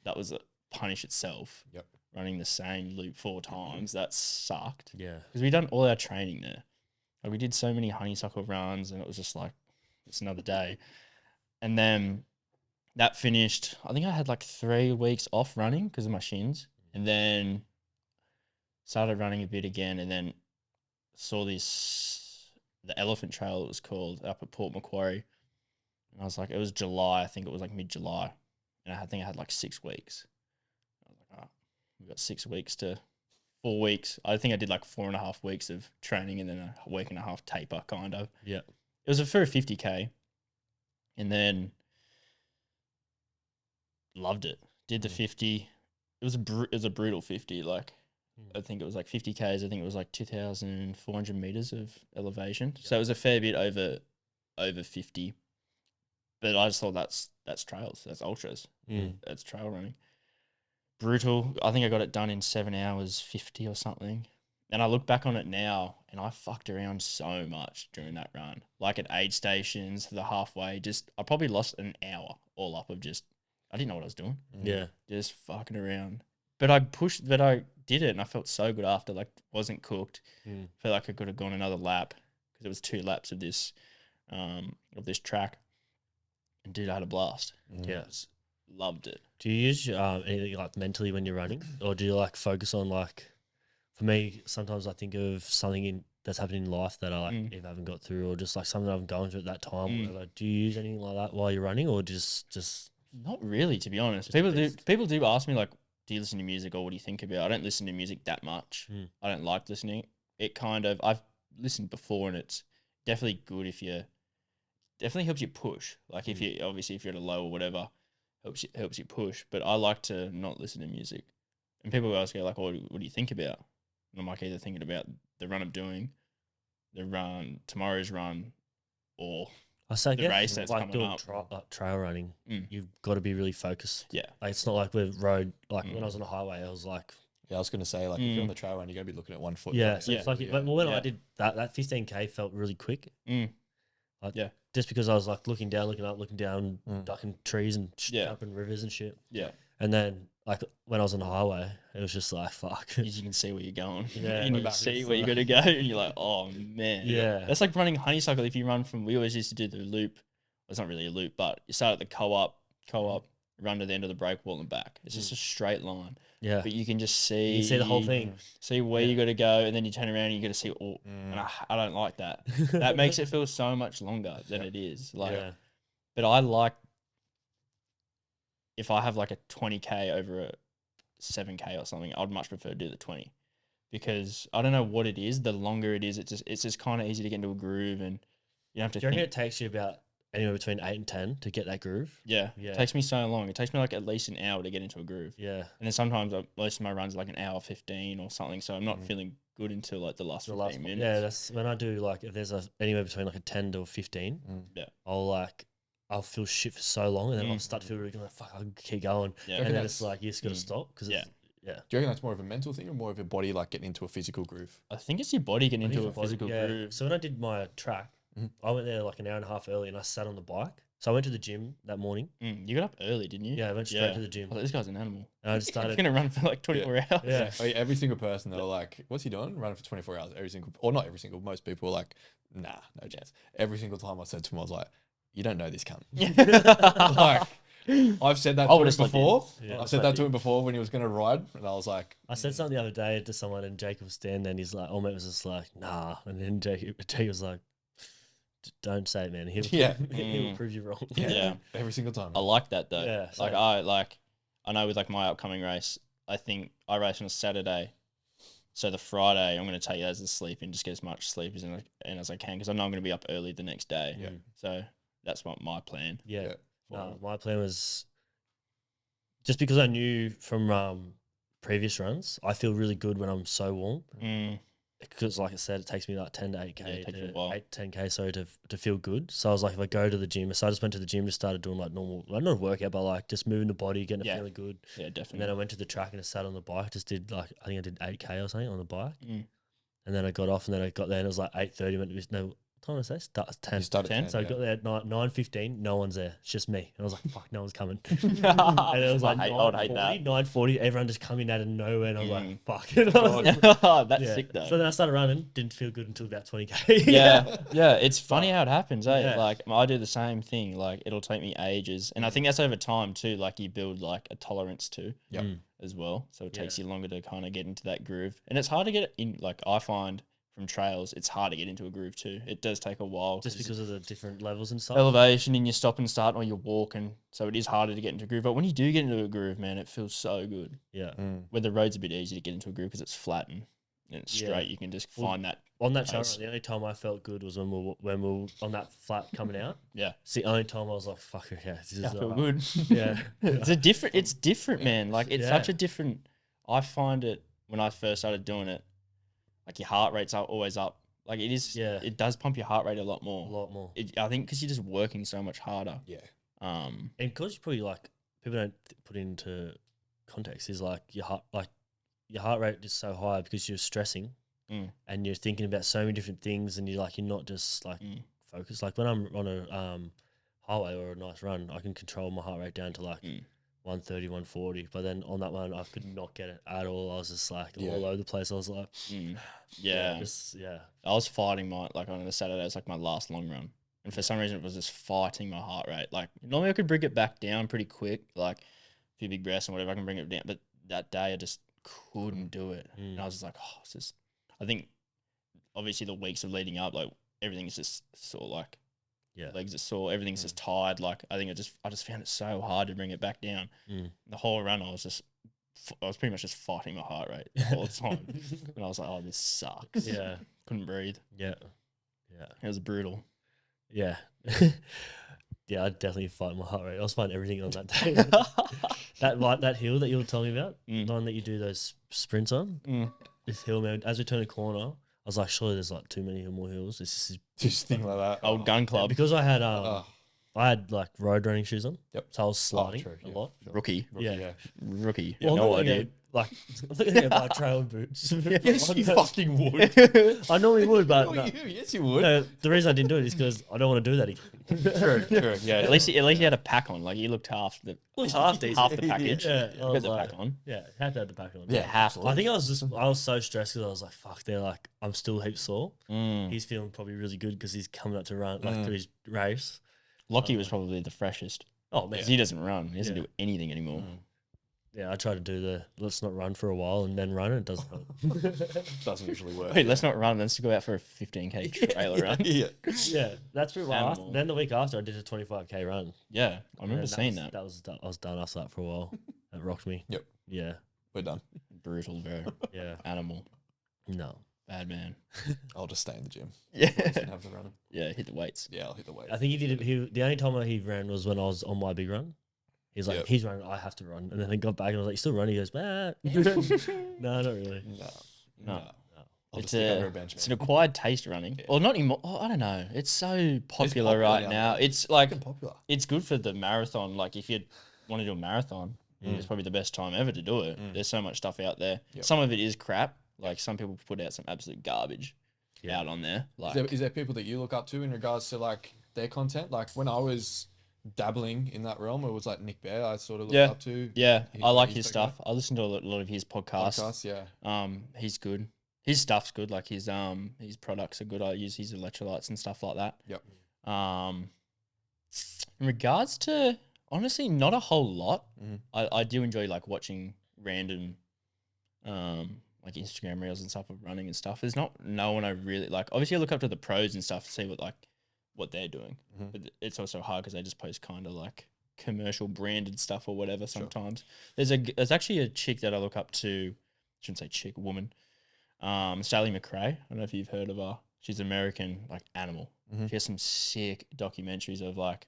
Speaker 2: that was a punish itself.
Speaker 3: Yep.
Speaker 2: Running the same loop 4 times, that sucked.
Speaker 1: Yeah.
Speaker 2: Because we done all our training there. Like we did so many honeysuckle runs, and it was just like, it's another day. And then that finished. I think I had like 3 weeks off running because of my shins, and then started running a bit again, and then saw the Elephant Trail, it was called, up at Port Macquarie. And I was like, it was July. I think it was like mid-July. And I think I had like 6 weeks. I was like, we've got 6 weeks to 4 weeks. I think I did like 4.5 weeks of training and then a week and a half taper, kind of.
Speaker 1: Yeah.
Speaker 2: It was for a 50K. And then loved it. Did the 50. It was a brutal 50. Like, I think it was like 50Ks. I think it was like 2,400 meters of elevation. So it was a fair bit over 50. But I just thought that's trails. That's ultras. That's trail running. Brutal. I think I got it done in 7 hours 50 or something. And I look back on it now, and I fucked around so much during that run. Like at aid stations, the halfway, I probably lost an hour all up of I didn't know what I was doing.
Speaker 1: Yeah.
Speaker 2: Just fucking around. But I did it, and I felt so good after. Like, wasn't cooked. Felt like I could have gone another lap because it was 2 laps of this track. And dude, I had a blast.
Speaker 1: Yeah.
Speaker 2: Loved it.
Speaker 1: Do you use anything like mentally when you're running, or do you like focus on like? For me, sometimes I think of something that's happening in life that I like if I haven't got through, or just like something I'm going through at that time. Or whatever. Do you use anything like that while you're running, or just
Speaker 2: not really, to be honest? People do ask me like, do you listen to music, or what do you think about it? I don't listen to music that much. I don't like listening. I've listened before, and it's definitely good definitely helps you push. Like if you're at a low or whatever, helps you push. But I like to not listen to music. And people always go like, what do you think about? And I'm like, either thinking about the run I'm doing, tomorrow's run, or the race that's
Speaker 1: like
Speaker 2: coming up.
Speaker 1: Trail running, you've got to be really focused.
Speaker 2: Yeah.
Speaker 1: Like, it's not like with road, like when I was on the highway, I was like...
Speaker 3: Yeah, I was going to say, like, if you're on the trail run, you got to be looking at 1 foot.
Speaker 1: Yeah, so it's like, when I did that 15K felt really quick. Just because I was like looking down, looking up, looking down, ducking trees and jumping rivers and shit.
Speaker 2: Yeah.
Speaker 1: And then like when I was on the highway, it was just like, fuck.
Speaker 2: You can see where you're going.
Speaker 1: Yeah.
Speaker 2: And you see where you're going to go, and you're like, oh man.
Speaker 1: Yeah.
Speaker 2: That's like running honeysuckle. If you run we always used to do the loop. Well, it's not really a loop, but you start at the co-op, run to the end of the break wall and back. It's just a straight line. Yeah. But you can just see.
Speaker 1: You see the whole thing.
Speaker 2: See where you got to go, and then you turn around and you got to see all. And I don't like that. That makes it feel so much longer than it is. Like, but I like if I have like a 20K over a 7K or something, I'd much prefer to do the 20 because I don't know what it is. The longer it is, it's just kind of easy to get into a groove, and you don't have to.
Speaker 1: Do you reckon it takes you about anywhere between 8 and 10 to get that groove?
Speaker 2: Yeah. It takes me so long. It takes me like at least an hour to get into a groove. Yeah. And then sometimes most of my runs are like an hour 15 or something, so I'm not feeling good until like the last 15 minutes.
Speaker 1: Yeah, that's when I do like if there's anywhere between like a 10 to a 15. I'll feel shit for so long, and then I'll start to feel really good, like, fuck, I'll keep going. Yeah. And then it's like, you just got to stop. Cause yeah.
Speaker 3: Do you reckon that's more of a mental thing or more of your body like getting into a physical groove?
Speaker 2: I think it's your body getting into a physical groove.
Speaker 1: So when I did my track, I went there like an hour and a half early, and I sat on the bike. So I went to the gym that morning.
Speaker 2: You got up early, didn't you?
Speaker 1: Yeah, I went straight to the gym.
Speaker 2: I thought, this guy's an animal.
Speaker 1: And I just started.
Speaker 2: He's going to run for like 24 hours.
Speaker 3: Yeah. I mean, every single person, they're like, what's he doing? Running for 24 hours. Not every single, most people are like, nah, no chance. Every single time I said to him, I was like, you don't know this cunt. I've said that
Speaker 2: I
Speaker 3: to him
Speaker 2: would've slept in.
Speaker 3: before.
Speaker 1: Yeah.
Speaker 3: I've said that to him before when he was going to ride, and I was like,
Speaker 1: I said something the other day to someone, and Jacob was standing there, and he's like, Olmec was just like, nah. And then Jacob was like, don't say it, man. He'll prove you wrong.
Speaker 2: Yeah.
Speaker 3: every single time.
Speaker 2: I like that though.
Speaker 1: Yeah,
Speaker 2: like
Speaker 1: same.
Speaker 2: I know with like my upcoming race, I think I race on a Saturday. So the Friday, I'm going to take you as a sleep and just get as much sleep as I can because I know I'm going to be up early the next day.
Speaker 3: Yeah.
Speaker 2: So that's what my plan.
Speaker 1: Yeah. My plan was just because I knew from previous runs, I feel really good when I'm so warm. Because, like I said, it takes me like 10 to 8K, to 10K, sorry, to feel good. So I was like, if I go to the gym, so I just went to the gym, just started doing like normal, like not a workout, but like just moving the body, getting it feeling good.
Speaker 2: Yeah, definitely.
Speaker 1: And then I went to the track and I sat on the bike, just did like, I think I did 8K or something on the bike. And then I got off and then I got there and it was like 8:30. Went to what time did I say? Start 10.
Speaker 3: You started 10.
Speaker 1: So I got there at 9:15. No one's there. It's just me. And I was like, fuck, no one's coming. And it was like 9:40. Everyone just coming out of nowhere. And I was like, fuck.
Speaker 2: That's sick though.
Speaker 1: So then I started running. Didn't feel good until about 20K.
Speaker 2: Yeah. It's funny how it happens, eh? Yeah. Like I do the same thing. Like it'll take me ages. And I think that's over time too. Like you build like a tolerance to as well. So it takes you longer to kind of get into that groove. And it's hard to get in, like I find from trails, it's hard to get into a groove too. It does take a while.
Speaker 1: Just because of the different levels and stuff.
Speaker 2: Elevation in your stop and start or you're walking. So it is harder to get into a groove. But when you do get into a groove, man, it feels so good.
Speaker 1: Yeah.
Speaker 2: Where the road's a bit easier to get into a groove because it's flat and it's straight. You can just find that.
Speaker 1: On that trail run, the only time I felt good was when we were on that flat coming out.
Speaker 2: Yeah.
Speaker 1: It's the only time I was like, fuck, okay, this is
Speaker 2: I feel good.
Speaker 1: Yeah.
Speaker 2: It's different, man. Like it's such a different, I find it when I first started doing it, like your heart rate's always up. Like it is, it does pump your heart rate a lot more. I think because you're just working so much harder.
Speaker 3: Yeah.
Speaker 1: And because you probably like, people don't put into context is like your heart rate is so high because you're stressing and you're thinking about so many different things and you're not just like focused. Like when I'm on a highway or a nice run, I can control my heart rate down to like 130, 140. But then on that one, I could not get it at all. I was just like all over the place. I was like,
Speaker 2: I was fighting on the Saturday. It was like my last long run. And for some reason, it was just fighting my heart rate. Like normally I could bring it back down pretty quick, like a few big breaths and whatever, I can bring it down. But that day I just couldn't do it. And I was just like, I think obviously the weeks of leading up, like everything's just sort of like, legs are sore, everything's just tired. Like I think I just found it so hard to bring it back down. The whole run, I was pretty much just fighting my heart rate all the time. And I was like, oh, this sucks. Yeah. Couldn't breathe.
Speaker 1: Yeah.
Speaker 2: It was brutal.
Speaker 1: Yeah. Yeah, I'd definitely fight my heart rate. I was fighting everything on that day. that hill that you were telling me about, the one that you do those sprints on, this hill, man, as we turn a corner, I was like, surely there's like too many more hills. This is
Speaker 3: just thing like that.
Speaker 2: Old gun club.
Speaker 1: Because I had like road running shoes on. Yep. So I was sliding a lot.
Speaker 2: Rookie.
Speaker 1: Well,
Speaker 2: no idea.
Speaker 1: Like, I'm looking at my trail boots.
Speaker 3: Yes, you fucking would.
Speaker 1: I normally would, but no.
Speaker 3: Yes, you would.
Speaker 1: No, the reason I didn't do it is because I don't want to do that again.
Speaker 3: True. Yeah.
Speaker 2: At least you had a pack on. Like you looked half the package.
Speaker 1: Yeah,
Speaker 2: you got the pack on.
Speaker 1: Yeah, had to have the pack on.
Speaker 2: Yeah,
Speaker 1: I think I was so stressed because I was like, fuck, they're like, I'm still heaps sore. He's feeling probably really good because he's coming up to run, like to his race.
Speaker 2: Lockie was probably the freshest.
Speaker 1: Oh man,
Speaker 2: he doesn't run. He doesn't do anything anymore.
Speaker 1: Yeah, I tried to do the let's not run for a while and then run. And it doesn't help.
Speaker 3: Doesn't usually work.
Speaker 2: Wait, let's not run. Let's go out for a 15K trailer run.
Speaker 1: Yeah, that's pretty well. Then the week after, I did a 25K run.
Speaker 2: Yeah, I remember seeing that.
Speaker 1: I was done after that for a while. It rocked me.
Speaker 3: Yep.
Speaker 1: Yeah.
Speaker 3: We're done.
Speaker 2: Brutal, bro.
Speaker 1: Yeah.
Speaker 2: Animal.
Speaker 1: No.
Speaker 2: Bad man.
Speaker 3: I'll just stay in the gym.
Speaker 2: Yeah.
Speaker 3: Have the running.
Speaker 2: Yeah, hit the weights.
Speaker 3: Yeah, I'll hit the weights.
Speaker 1: I think he did it. The only time he ran was when I was on my big run. He's like, he's running, I have to run. And then he got back and I was like, you still running? He goes, no, not really.
Speaker 2: No.
Speaker 3: It's
Speaker 2: an acquired taste running. Or not anymore. Oh, I don't know. It's so popular right now. It's like,
Speaker 3: popular.
Speaker 2: It's good for the marathon. Like if you want to do a marathon, it's probably the best time ever to do it. There's so much stuff out there. Yep. Some of it is crap. Like some people put out some absolute garbage out on there. Like,
Speaker 3: is there people that you look up to in regards to like their content? Like when I was dabbling in that realm, it was like Nick Bear I sort of looked up to.
Speaker 2: Yeah, I like his stuff. I listen to a lot of his podcasts.
Speaker 3: Yeah.
Speaker 2: He's good. His stuff's good. Like his products are good. I use his electrolytes and stuff like that.
Speaker 3: Yep.
Speaker 2: In regards to Honestly, not a whole lot. I do enjoy like watching random, like Instagram reels and stuff of running and stuff. There's no one I really like. Obviously, I look up to the pros and stuff to see what they're doing. But it's also hard because they just post kind of like commercial branded stuff or whatever. Sometimes there's actually a chick that I look up to. I shouldn't say chick, woman. Sally McRae. I don't know if you've heard of her. She's American, like animal. She has some sick documentaries of like.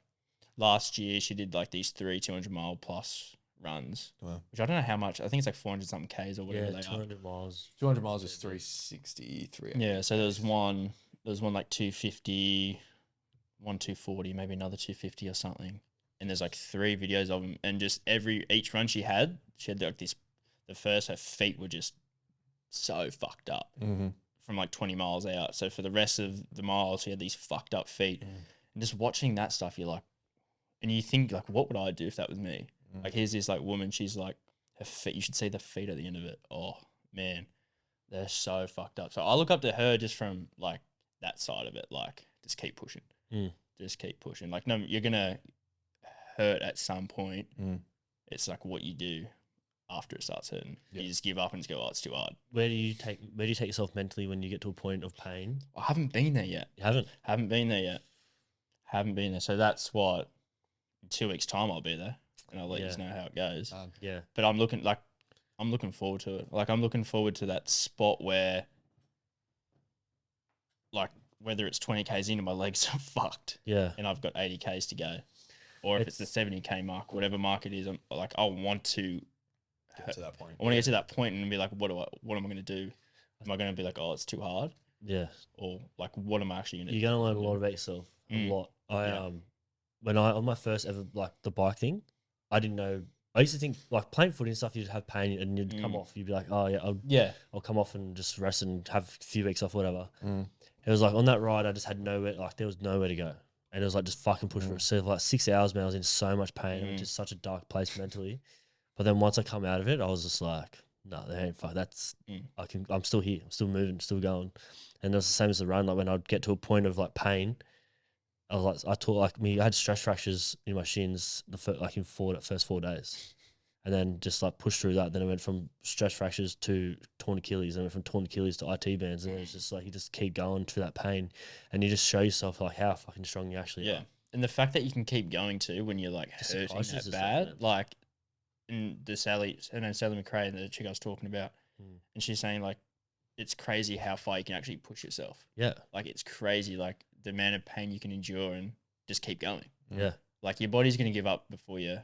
Speaker 2: Last year, she did like these 3 200-mile plus runs, which I don't know how much. I think it's like 400 something Ks or whatever they
Speaker 1: 200 miles.
Speaker 3: 200 miles is 363.
Speaker 2: Yeah, so there's one like 250, one 240, maybe another 250 or something. And there's like 3 videos of them, and just each run she had like this. The first, her feet were just so fucked up from like 20 miles out. So for the rest of the miles, she had these fucked up feet. And just watching that stuff, you're like. And you think, like, what would I do if that was me? Like, here's this, like, woman. She's, like, her feet. You should see the feet at the end of it. Oh, man. They're so fucked up. So I look up to her just from, like, that side of it. Like, just keep pushing. Just keep pushing. Like, no, you're going to hurt at some point. It's, like, what you do after it starts hurting. Yep. You just give up and just go, oh, it's too hard.
Speaker 1: Where do you take yourself mentally when you get to a point of pain?
Speaker 2: I haven't been there yet.
Speaker 1: You haven't?
Speaker 2: Haven't been there yet. Haven't been there. So that's what... In 2 weeks' time, I'll be there, and I'll let you know how it goes. But I'm looking forward to it. Like I'm looking forward to that spot where, like, whether it's 20 Ks in and my legs are fucked, and I've got 80 Ks to go, or if it's the 70 K mark, whatever mark it is, I want to
Speaker 3: get to that point.
Speaker 2: I want to get to that point and be like, what am I going to do? Am I going to be like, oh, it's too hard?
Speaker 1: Yeah.
Speaker 2: Or like, what am I actually going to do?
Speaker 1: You're going to learn a lot about yourself. A lot. When on my first ever, like, the bike thing, I didn't know. I used to think, like, playing footy and stuff, you'd have pain and you'd come off. You'd be like, oh, yeah, I'll come off and just rest and have a few weeks off, whatever. It was like, on that ride, I just had nowhere, like, there was nowhere to go. And it was like, just fucking push for it. So, for like 6 hours, man, I was in so much pain. It was just such a dark place mentally. But then once I come out of it, I was just like, no, they ain't fuck. That's, I'm still here. I'm still moving, still going. And it was the same as the run. Like, when I'd get to a point of, like, pain, I was like, I had stress fractures in my shins in first 4 days, and then just like pushed through that. Then I went from stress fractures to torn Achilles, and went from torn Achilles to IT bands, and it's just like you just keep going through that pain, and you just show yourself like how fucking strong you actually are.
Speaker 2: And the fact that you can keep going too when you're like hurting that bad, like in her name's Sally McRae, and the chick I was talking about, and she's saying like it's crazy how far you can actually push yourself. Yeah, like it's crazy, like the amount of pain you can endure and just keep going. Yeah. Like your body's going to give up before your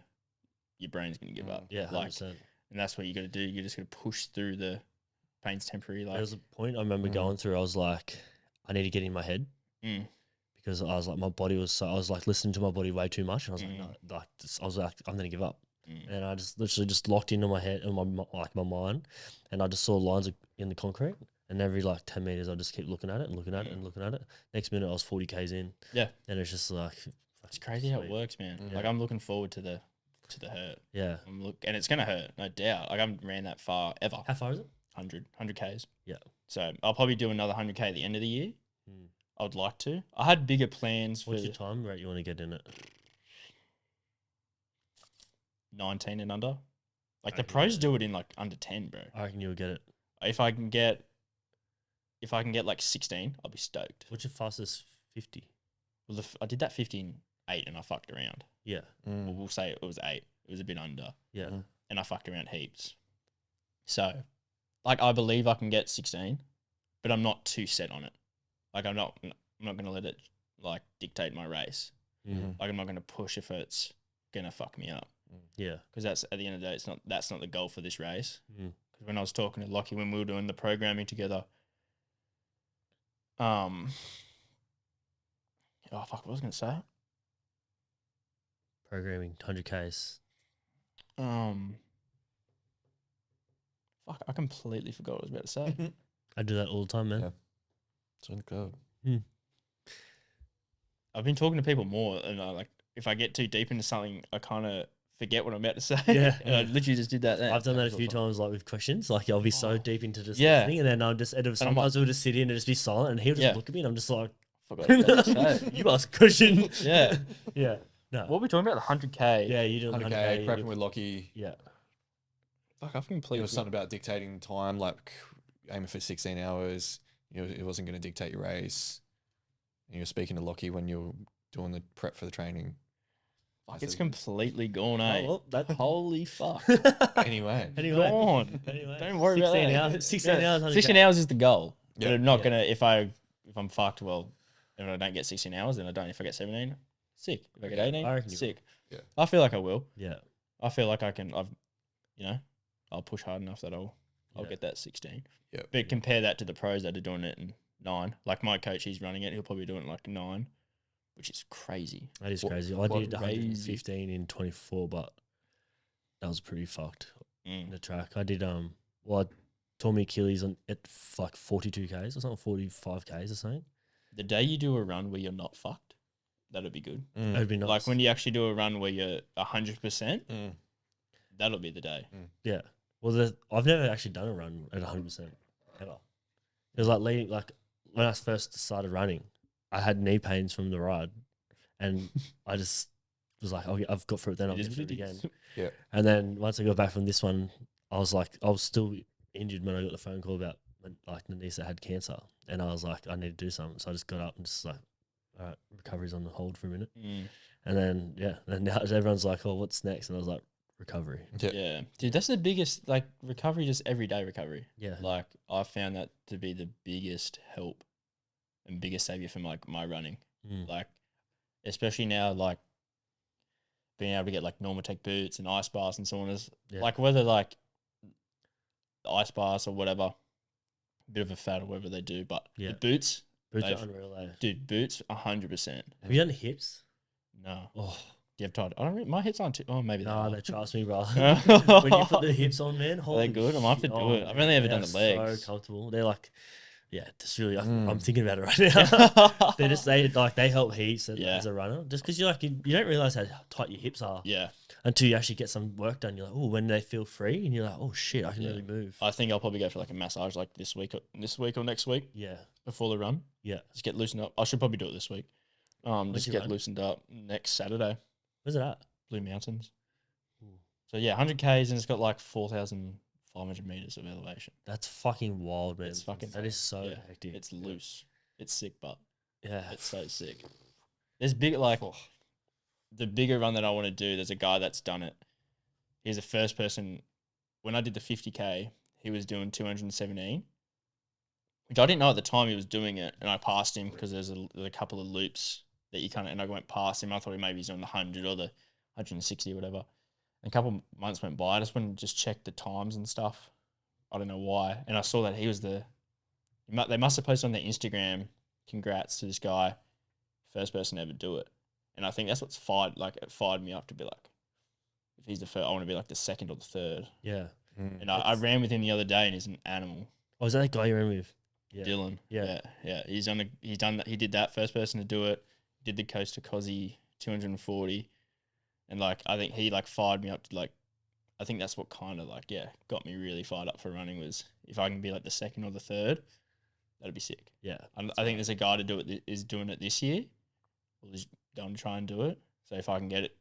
Speaker 2: brain's going to give up. Yeah. 100%. Like, and that's what you got to do. You just got to push through the pain's temporary. Like,
Speaker 1: there was a point I remember going through, I was like, I need to get in my head because I was like, I was like listening to my body way too much. And I was like, no, like, I was like, I'm going to give up. And I just literally just locked into my head and my mind. And I just saw lines in the concrete. And every like 10 meters, I just keep looking at it and looking at it and looking at it. Next minute, I was 40 Ks in. Yeah. And it's just like,
Speaker 2: it's crazy how it works, man. Like I'm looking forward to the hurt. Yeah. And it's going to hurt, no doubt. Like I haven't ran that far ever.
Speaker 1: How far is it?
Speaker 2: 100 Ks.
Speaker 1: Yeah.
Speaker 2: So I'll probably do another 100 K at the end of the year. I would like to. I had bigger plans.
Speaker 1: What's your time rate you want to get in it?
Speaker 2: 19 and under. Like the pros do it in like under 10, bro.
Speaker 1: I reckon you'll get it.
Speaker 2: If I can get like 16, I'll be stoked.
Speaker 1: What's your fastest 50?
Speaker 2: Well, I did that 50 in 8 and I fucked around.
Speaker 1: Yeah.
Speaker 2: We'll say it was 8. It was a bit under.
Speaker 1: Yeah.
Speaker 2: And I fucked around heaps. So, like, I believe I can get 16, but I'm not too set on it. Like, I'm not going to let it, like, dictate my race. Like, I'm not going to push if it's going to fuck me up.
Speaker 1: Yeah.
Speaker 2: Because that's, at the end of the day, that's not the goal for this race. Because when I was talking to Lockie when we were doing the programming together, what was I going to say?
Speaker 1: Programming, 100 Ks.
Speaker 2: I completely forgot what I was about to say.
Speaker 1: I do that all the time, man. Yeah.
Speaker 3: It's on code.
Speaker 2: I've been talking to people more, and like if I get too deep into something, I kind of forget what I'm about to say.
Speaker 1: Yeah.
Speaker 2: And I literally just did that then.
Speaker 1: I've done that a few times, like with questions. Like I'll be so deep into just listening, and then I'll just sometimes we'll just sit in and just be silent, and he'll just look at me, and I'm just like,
Speaker 2: forgot what I was about to say.
Speaker 1: You ask a question.
Speaker 2: Yeah.
Speaker 1: Yeah. No.
Speaker 2: What were we talking about? The 100K.
Speaker 1: Yeah, you do
Speaker 3: 100K, prepping with Lockie.
Speaker 1: Yeah.
Speaker 2: Fuck, I've completely.
Speaker 3: It was something about dictating time, like aiming for 16 hours. It wasn't going to dictate your race. And you're speaking to Lockie when you're doing the prep for the training.
Speaker 2: Fuck, it's completely gone, eh?
Speaker 1: Oh, well,
Speaker 2: Holy fuck.
Speaker 3: Anyway.
Speaker 2: Gone.
Speaker 1: Anyway.
Speaker 2: Don't worry about
Speaker 1: 16
Speaker 2: that.
Speaker 1: hours. 16 hours. 100K.
Speaker 2: 16 hours is the goal.
Speaker 3: Yeah.
Speaker 2: But I'm not gonna. If I'm fucked, well, if I don't get 16 hours, then I don't. If I get 17, sick. If I get 18,
Speaker 1: I reckon you
Speaker 2: sick.
Speaker 3: will. Yeah.
Speaker 2: I feel like I will.
Speaker 1: Yeah.
Speaker 2: I feel like I can. I'll push hard enough that I'll get that 16.
Speaker 3: Yeah.
Speaker 2: But compare that to the pros that are doing it in 9. Like my coach, he's running it. He'll probably do it in like 9, which is crazy.
Speaker 1: That is crazy. I did 115 in 24, but that was pretty fucked in the track. I did I tore my Achilles at like 42Ks or something, 45Ks or something.
Speaker 2: The day you do a run where you're not fucked, that'd be good.
Speaker 1: That'd be nice.
Speaker 2: Like when you actually do a run where you're 100%, that'll be the day.
Speaker 1: Yeah. Well, I've never actually done a run at 100% ever. It was like when I first started running, I had knee pains from the ride, and I just was like, "Oh, I've got through it. Then I'll get through it again."
Speaker 3: Yeah.
Speaker 1: And then once I got back from this one, I was still injured when I got the phone call about like Nanisa had cancer, and I was like, I need to do something. So I just got up and just like, all right, recovery's on the hold for a minute, and then now everyone's like, "Oh, what's next?" And I was like, recovery.
Speaker 2: Yeah, dude, that's the biggest, like, recovery, just everyday recovery.
Speaker 1: Yeah.
Speaker 2: Like, I found that to be the biggest help and biggest savior for my running. Like, especially now, like, being able to get like Normatec boots and ice bars and so on is like, whether like the ice bars or whatever, bit of a fad or whatever they do, but the boots
Speaker 1: are unreal,
Speaker 2: dude. Boots 100%.
Speaker 1: Have you done hips?
Speaker 2: No.
Speaker 1: Oh.
Speaker 2: Do you have tied? I don't. My hips aren't too. Oh, maybe.
Speaker 1: No, they trust me, bro. When you put the hips on, man,
Speaker 2: are they good? I might have to do it. I've only ever done the legs.
Speaker 1: So comfortable. They're like, just really. I'm thinking about it right now. they help heaps as a runner. Just because you don't realize how tight your hips are.
Speaker 2: Yeah.
Speaker 1: Until you actually get some work done, you're like, oh, when they feel free, and you're like, oh shit, I can really move.
Speaker 2: I think I'll probably go for like a massage, like this week or next week.
Speaker 1: Yeah.
Speaker 2: Before the run.
Speaker 1: Yeah.
Speaker 2: Just get loosened up. I should probably do it this week. Just get loosened up next Saturday.
Speaker 1: Where's it at?
Speaker 2: Blue Mountains. So yeah, 100Ks, and it's got like 4,500 meters of elevation.
Speaker 1: That's fucking wild, man. That is so hectic.
Speaker 2: It's loose. It's sick, but
Speaker 1: yeah,
Speaker 2: it's so sick. There's the bigger run that I want to do. There's a guy that's done it. He's the first person. When I did the 50K, he was doing 217, which I didn't know at the time he was doing it, and I passed him because there's a couple of loops that you kind of, and I went past him. I thought maybe he's on the 100 or the 160 or whatever. And a couple of months went by. I just went and just checked the times and stuff. I don't know why. And I saw that he was they must have posted on their Instagram, congrats to this guy, first person to ever do it. And I think that's what's fired me up to be like, if he's the first, I want to be like the second or the third.
Speaker 1: Yeah.
Speaker 2: And I ran with him the other day, and he's an animal.
Speaker 1: Oh, is that guy you ran with? Yeah.
Speaker 2: Dylan. Yeah. He's done that. He did that, first person to do it. Did the Coast to Cozzy 240, and like I think he like fired me up to like, I think that's what kind of like got me really fired up for running, was if I can be like the second or the third, that'd be sick.
Speaker 1: Yeah,
Speaker 2: I think there's a guy to do it is doing it this year, or is going to try and do it. So if I can get it,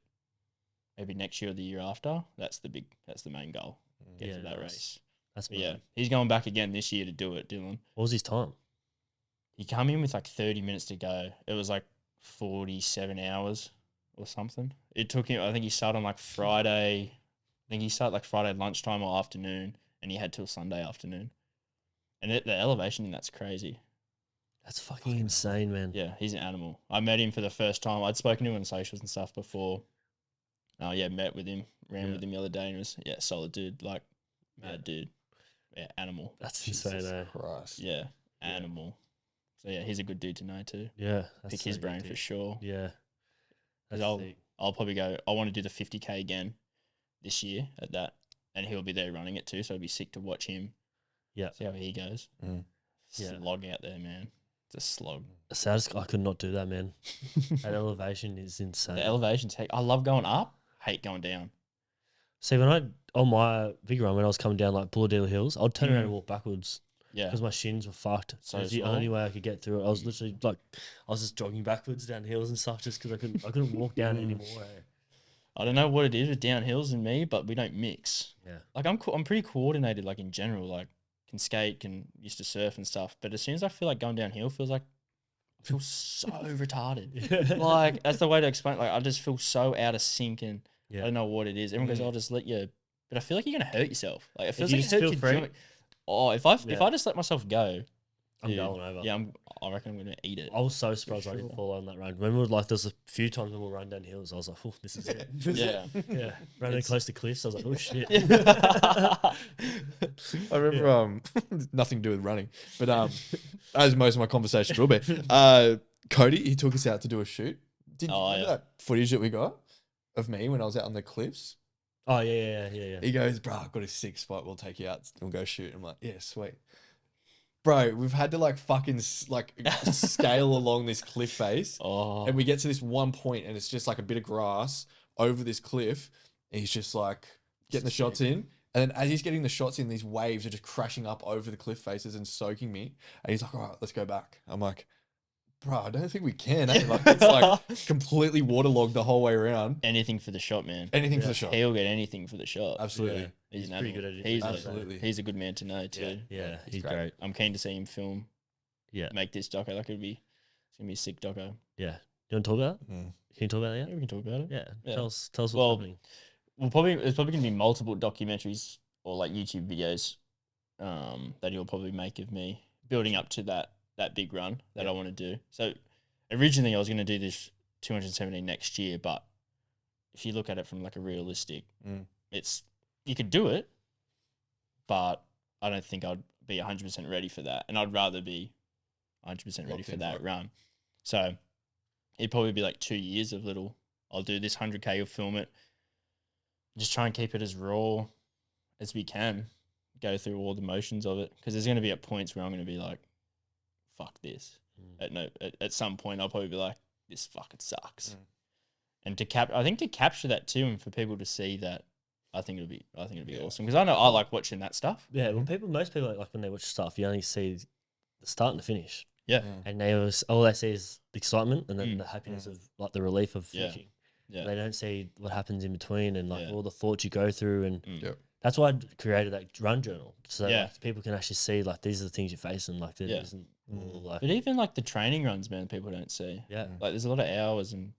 Speaker 2: maybe next year or the year after, that's the main goal. Get to that race.
Speaker 1: That's
Speaker 2: he's going back again this year to do it, Dylan.
Speaker 1: What was his time?
Speaker 2: He came in with like 30 minutes to go. It was like 47 hours or something. It took him, I think he started on like Friday. I think he started like Friday lunchtime or afternoon, and he had till Sunday afternoon. And the elevation in that's crazy.
Speaker 1: That's fucking insane, man.
Speaker 2: Yeah, he's an animal. I met him for the first time. I'd spoken to him on socials and stuff before. Met with him, ran with him the other day, and it was solid dude, like mad dude. Yeah, animal.
Speaker 1: That's insane,
Speaker 3: Christ.
Speaker 2: Yeah, animal. So yeah, he's a good dude to know too.
Speaker 1: Yeah,
Speaker 2: pick his brain for sure.
Speaker 1: Yeah,
Speaker 2: I'll probably go. I want to do the 50K again this year at that, and he'll be there running it too. So it'll be sick to watch him.
Speaker 1: Yeah,
Speaker 2: see how he goes. Slog out there, man. It's a slog.
Speaker 1: Saddest, I could not do that, man. That elevation is insane.
Speaker 2: The elevation's I love going up. Hate going down.
Speaker 1: See, on my big run, when I was coming down like Bulladale Hills, I'd turn around and walk backwards.
Speaker 2: Yeah.
Speaker 1: Because my shins were fucked.
Speaker 2: So
Speaker 1: it was the only way I could get through it. I was literally like, I was just jogging backwards down hills and stuff just because I couldn't walk down anymore.
Speaker 2: I don't know what it is with downhills and me, but we don't mix.
Speaker 1: Yeah.
Speaker 2: Like I'm pretty coordinated, like in general, like can skate, can used to surf and stuff. But as soon as I feel like going downhill, feels like I feel so retarded. Like that's the way to explain. Like I just feel so out of sync, and I don't know what it is. Everyone goes, "I'll just let you," but I feel like you're gonna hurt yourself. Like it feels like it hurts your joint. Oh, if I just let myself go,
Speaker 1: I'm going over.
Speaker 2: Yeah, I reckon I'm gonna eat it.
Speaker 1: I was so surprised I didn't fall on that run. When we were like, there's a few times when we'll run down hills, I was like, oh, this is it.
Speaker 2: Yeah.
Speaker 1: Running close to cliffs, I was like, oh shit.
Speaker 3: I remember nothing to do with running, but as most of my conversations will be, Cody, he took us out to do a shoot. Did you remember that footage that we got of me when I was out on the cliffs?
Speaker 1: Oh yeah.
Speaker 3: He goes, bro, I've got a sick spot. We'll take you out. We'll go shoot. I'm like, yeah, sweet. Bro, we've had to like fucking like scale along this cliff face.
Speaker 2: Oh.
Speaker 3: And we get to this one point and it's just like a bit of grass over this cliff. And he's just like getting the shots in. And then as he's getting the shots in, these waves are just crashing up over the cliff faces and soaking me. And he's like, all right, let's go back. I'm like, bro, I don't think we can. Like, it's like completely waterlogged the whole way around.
Speaker 2: Anything for the shot, man.
Speaker 3: Anything for the shot.
Speaker 2: He'll get anything for the shot.
Speaker 3: Absolutely.
Speaker 2: Yeah. He's
Speaker 1: pretty good at it.
Speaker 3: Absolutely.
Speaker 2: He's a good man to know too.
Speaker 1: Yeah, he's great.
Speaker 2: I'm keen to see him film.
Speaker 1: Yeah.
Speaker 2: Make this doco. Like it's gonna be a sick doco.
Speaker 1: Yeah. You want to talk about it?
Speaker 3: Mm.
Speaker 1: Can you talk about it yet?
Speaker 2: Yeah, we can talk about it.
Speaker 1: Yeah. Tell us what's happening.
Speaker 2: There's probably gonna be multiple documentaries or like YouTube videos that he'll probably make of me building up to that big run that I want to do. So originally I was gonna do this 217 next year, but if you look at it from like a realistic, you could do it, but I don't think I'd be 100% ready for that. And I'd rather be 100% ready for that run. So it'd probably be like 2 years of I'll do this 100K, you'll film it. Just try and keep it as raw as we can. Go through all the motions of it. Because there's going to be at points where I'm going to be like, fuck this. At some point, I'll probably be like, this fucking sucks. And to capture that too, and for people to see that, I think it'll be awesome because I know I like watching that stuff.
Speaker 1: Yeah, when most people like when they watch stuff, you only see the start and the finish.
Speaker 2: Yeah,
Speaker 1: and all they see is the excitement and then the happiness of like the relief of finishing. Yeah, they don't see what happens in between and like all the thoughts you go through, and that's why I created that run journal so like, people can actually see like these are the things you're facing. Like there isn't like,
Speaker 2: but even like the training runs, man, people don't see.
Speaker 1: Yeah,
Speaker 2: like there's a lot of hours and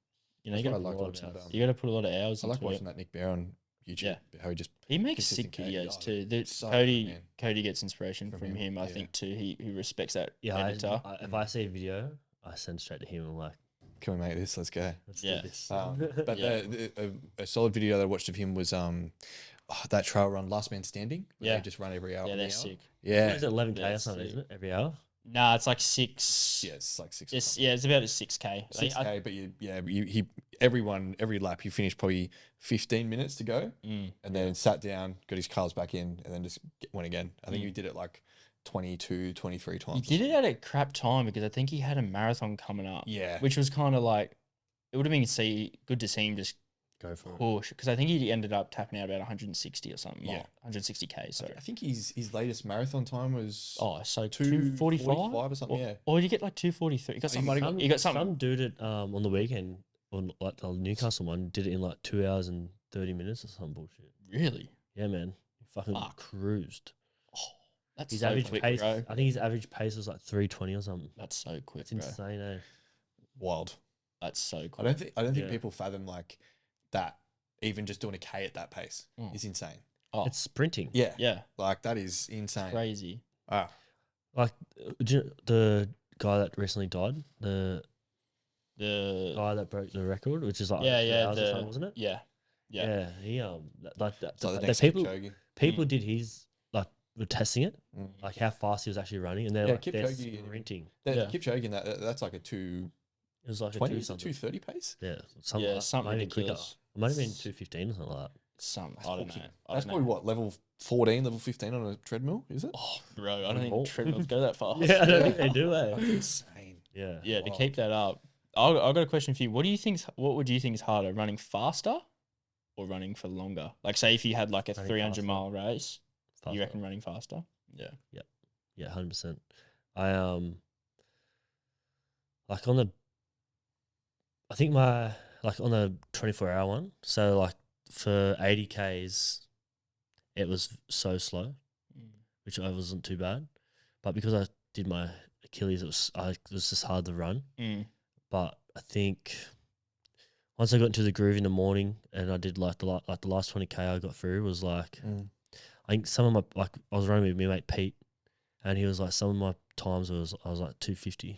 Speaker 2: you got to put a lot of hours.
Speaker 3: I like watching that Nick Bear on YouTube.
Speaker 2: Yeah.
Speaker 3: How
Speaker 2: he makes sick videos too. Cody gets inspiration from him. I think too. He respects that editor.
Speaker 1: If I see a video, I send straight to him. I'm like,
Speaker 3: can we make this? Let's go.
Speaker 1: Let's do this.
Speaker 3: But a solid video that I watched of him was that trail run, Last Man Standing. They just run every hour.
Speaker 2: Yeah, they're sick.
Speaker 3: Yeah,
Speaker 1: it's 11K or something, isn't it? Every hour.
Speaker 2: Nah, it's like 6.
Speaker 3: Yeah, it's like 6.
Speaker 2: It's about a 6K.
Speaker 3: 6K, but every lap you finish probably 15 minutes to go, and then sat down, got his cars back in, and then just went again. I think he did it like 22, 23 times.
Speaker 2: He did it at a crap time because I think he had a marathon coming up.
Speaker 3: Yeah,
Speaker 2: which was kind of like it would have been good to see him just
Speaker 1: go for
Speaker 2: push because I think he ended up tapping out about 160 or something. Yeah, 160K. So
Speaker 3: I think his latest marathon time was
Speaker 2: 2:45
Speaker 3: or something.
Speaker 2: Or did you get like 2:43? You got something.
Speaker 1: Some dude on the weekend on like the Newcastle one did it in like 2 hours and 30 minutes or some bullshit.
Speaker 2: Really?
Speaker 1: Yeah, man. He fucking cruised.
Speaker 2: Oh, that's
Speaker 1: his
Speaker 2: so
Speaker 1: average
Speaker 2: quick,
Speaker 1: pace.
Speaker 2: bro.
Speaker 1: I think his average pace was like 3:20 or something.
Speaker 2: That's so quick.
Speaker 1: It's insane, eh?
Speaker 3: Wild.
Speaker 2: That's so cool.
Speaker 3: I don't think people fathom like that. Even just doing a K at that pace is insane.
Speaker 1: Oh, it's sprinting.
Speaker 3: Yeah. Like that is insane.
Speaker 2: Crazy.
Speaker 1: Like the guy that recently died, the guy that broke the record, which is like wasn't it?
Speaker 2: Yeah.
Speaker 1: He like that.
Speaker 3: So
Speaker 1: the people did his like were testing it, like how fast he was actually running, and they're sprinting.
Speaker 3: Kipchoge, that's like a 2.
Speaker 1: It was like
Speaker 3: 20, 2:30 pace.
Speaker 1: Yeah,
Speaker 2: something ridiculous.
Speaker 1: It might have been 2:15 or something like that.
Speaker 2: I don't know.
Speaker 3: That's probably what level 14, level 15 on a treadmill, is it?
Speaker 2: Oh, bro, I don't think treadmills go that fast.
Speaker 1: Yeah, I don't think they do.
Speaker 3: That's insane.
Speaker 1: Yeah.
Speaker 2: To keep that up, I got a question for you. What would you think is harder, running faster or running for longer? Like, say if you had like a 300-mile race, you reckon running faster? Yeah.
Speaker 1: Yeah, 100%. I like on the, I think like on the 24-hour one. So like for 80Ks, it was so slow, which I wasn't too bad. But because I did my Achilles, it was just hard to run. But I think once I got into the groove in the morning and I did like the last 20K I got through was like, I think some of my, like I was running with my mate Pete, and he was like, some of my times I was like 250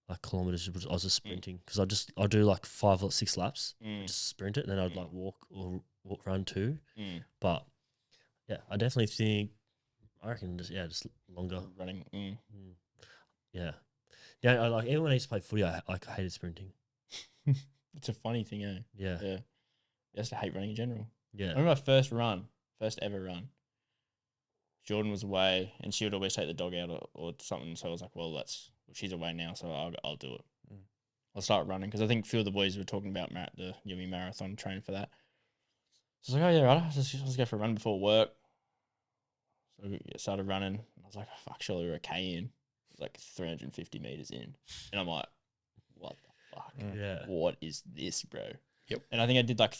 Speaker 1: like kilometers. I was just sprinting because I do like 5 or 6 laps, just sprint it, and then I'd like walk run too. But yeah, I definitely think, I reckon just longer
Speaker 2: running.
Speaker 1: Yeah. I like, even when I used to play footy, I hated sprinting.
Speaker 2: It's a funny thing, eh?
Speaker 1: Yeah.
Speaker 2: I used to hate running in general.
Speaker 1: Yeah.
Speaker 2: I remember my first ever run. Jordan was away, and she would always take the dog out or something. So I was like, well, she's away now, so I'll do it. I'll start running because I think a few of the boys were talking about the Yumi marathon training for that. So I was like, oh yeah, right. Let's go for a run before work. So we started running. I was like, oh, fuck, surely we're a K in. It was like 350 meters in, and I'm like, what the fuck?
Speaker 1: Yeah.
Speaker 2: What is this, bro?
Speaker 3: Yep.
Speaker 2: And I think I did like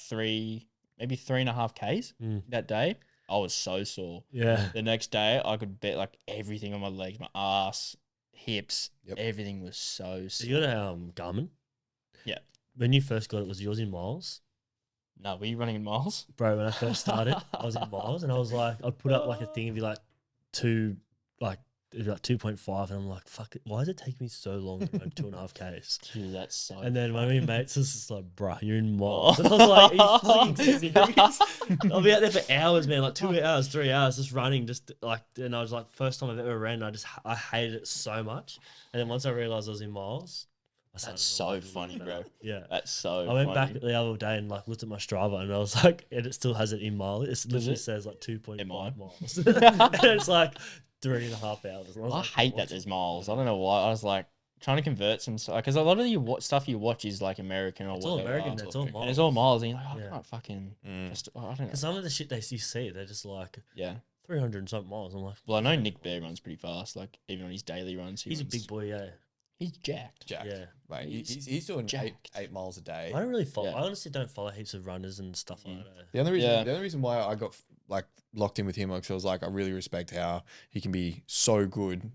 Speaker 2: maybe 3.5 Ks that day. I was so sore.
Speaker 1: Yeah.
Speaker 2: The next day, I could bet like everything on my legs, my ass, hips, everything was so sore.
Speaker 1: You got a Garmin?
Speaker 2: Yeah.
Speaker 1: When you first got it, was yours in miles?
Speaker 2: No, were you running in miles?
Speaker 1: Bro, when I first started, I was in miles, and I was like, I'd put up like a thing and be like 2.5, and I'm like, fuck it, why does it take me so long to run 2.5 Ks?
Speaker 2: Dude, that's so.
Speaker 1: And then one of my mates was just like, bruh, you're in miles. And I was like, are you fucking serious? I'll be out there for hours, man, like 2 hours, 3 hours, just running, just like, and I was like, first time I've ever ran, I hated it so much. And then once I realized I was in miles,
Speaker 2: that's so funny, bro.
Speaker 1: Yeah,
Speaker 2: that's so.
Speaker 1: I went back the other day and like looked at my Strava, and I was like, and it still has it in miles. It literally says like 2.5 miles, and it's like 3.5 hours.
Speaker 2: I hate that there's miles. I don't know why. I was like trying to convert some because a lot of the stuff you watch is like American or
Speaker 1: it's
Speaker 2: whatever.
Speaker 1: all American. It's all miles.
Speaker 2: And it's all miles, and you're like, I can't fucking. Just, I don't know.
Speaker 1: Because some of the shit you see, they're just like 300 and something miles. I'm like,
Speaker 2: well, I know Nick Bear runs pretty fast. Like even on his daily runs,
Speaker 1: he's a big boy. Yeah,
Speaker 2: he's jacked.
Speaker 1: Yeah,
Speaker 3: right. He's doing 8 miles a day.
Speaker 1: I don't really follow. I honestly don't follow heaps of runners and stuff like that.
Speaker 3: The only reason why I got like locked in with him, like, I was like, I really respect how he can be so good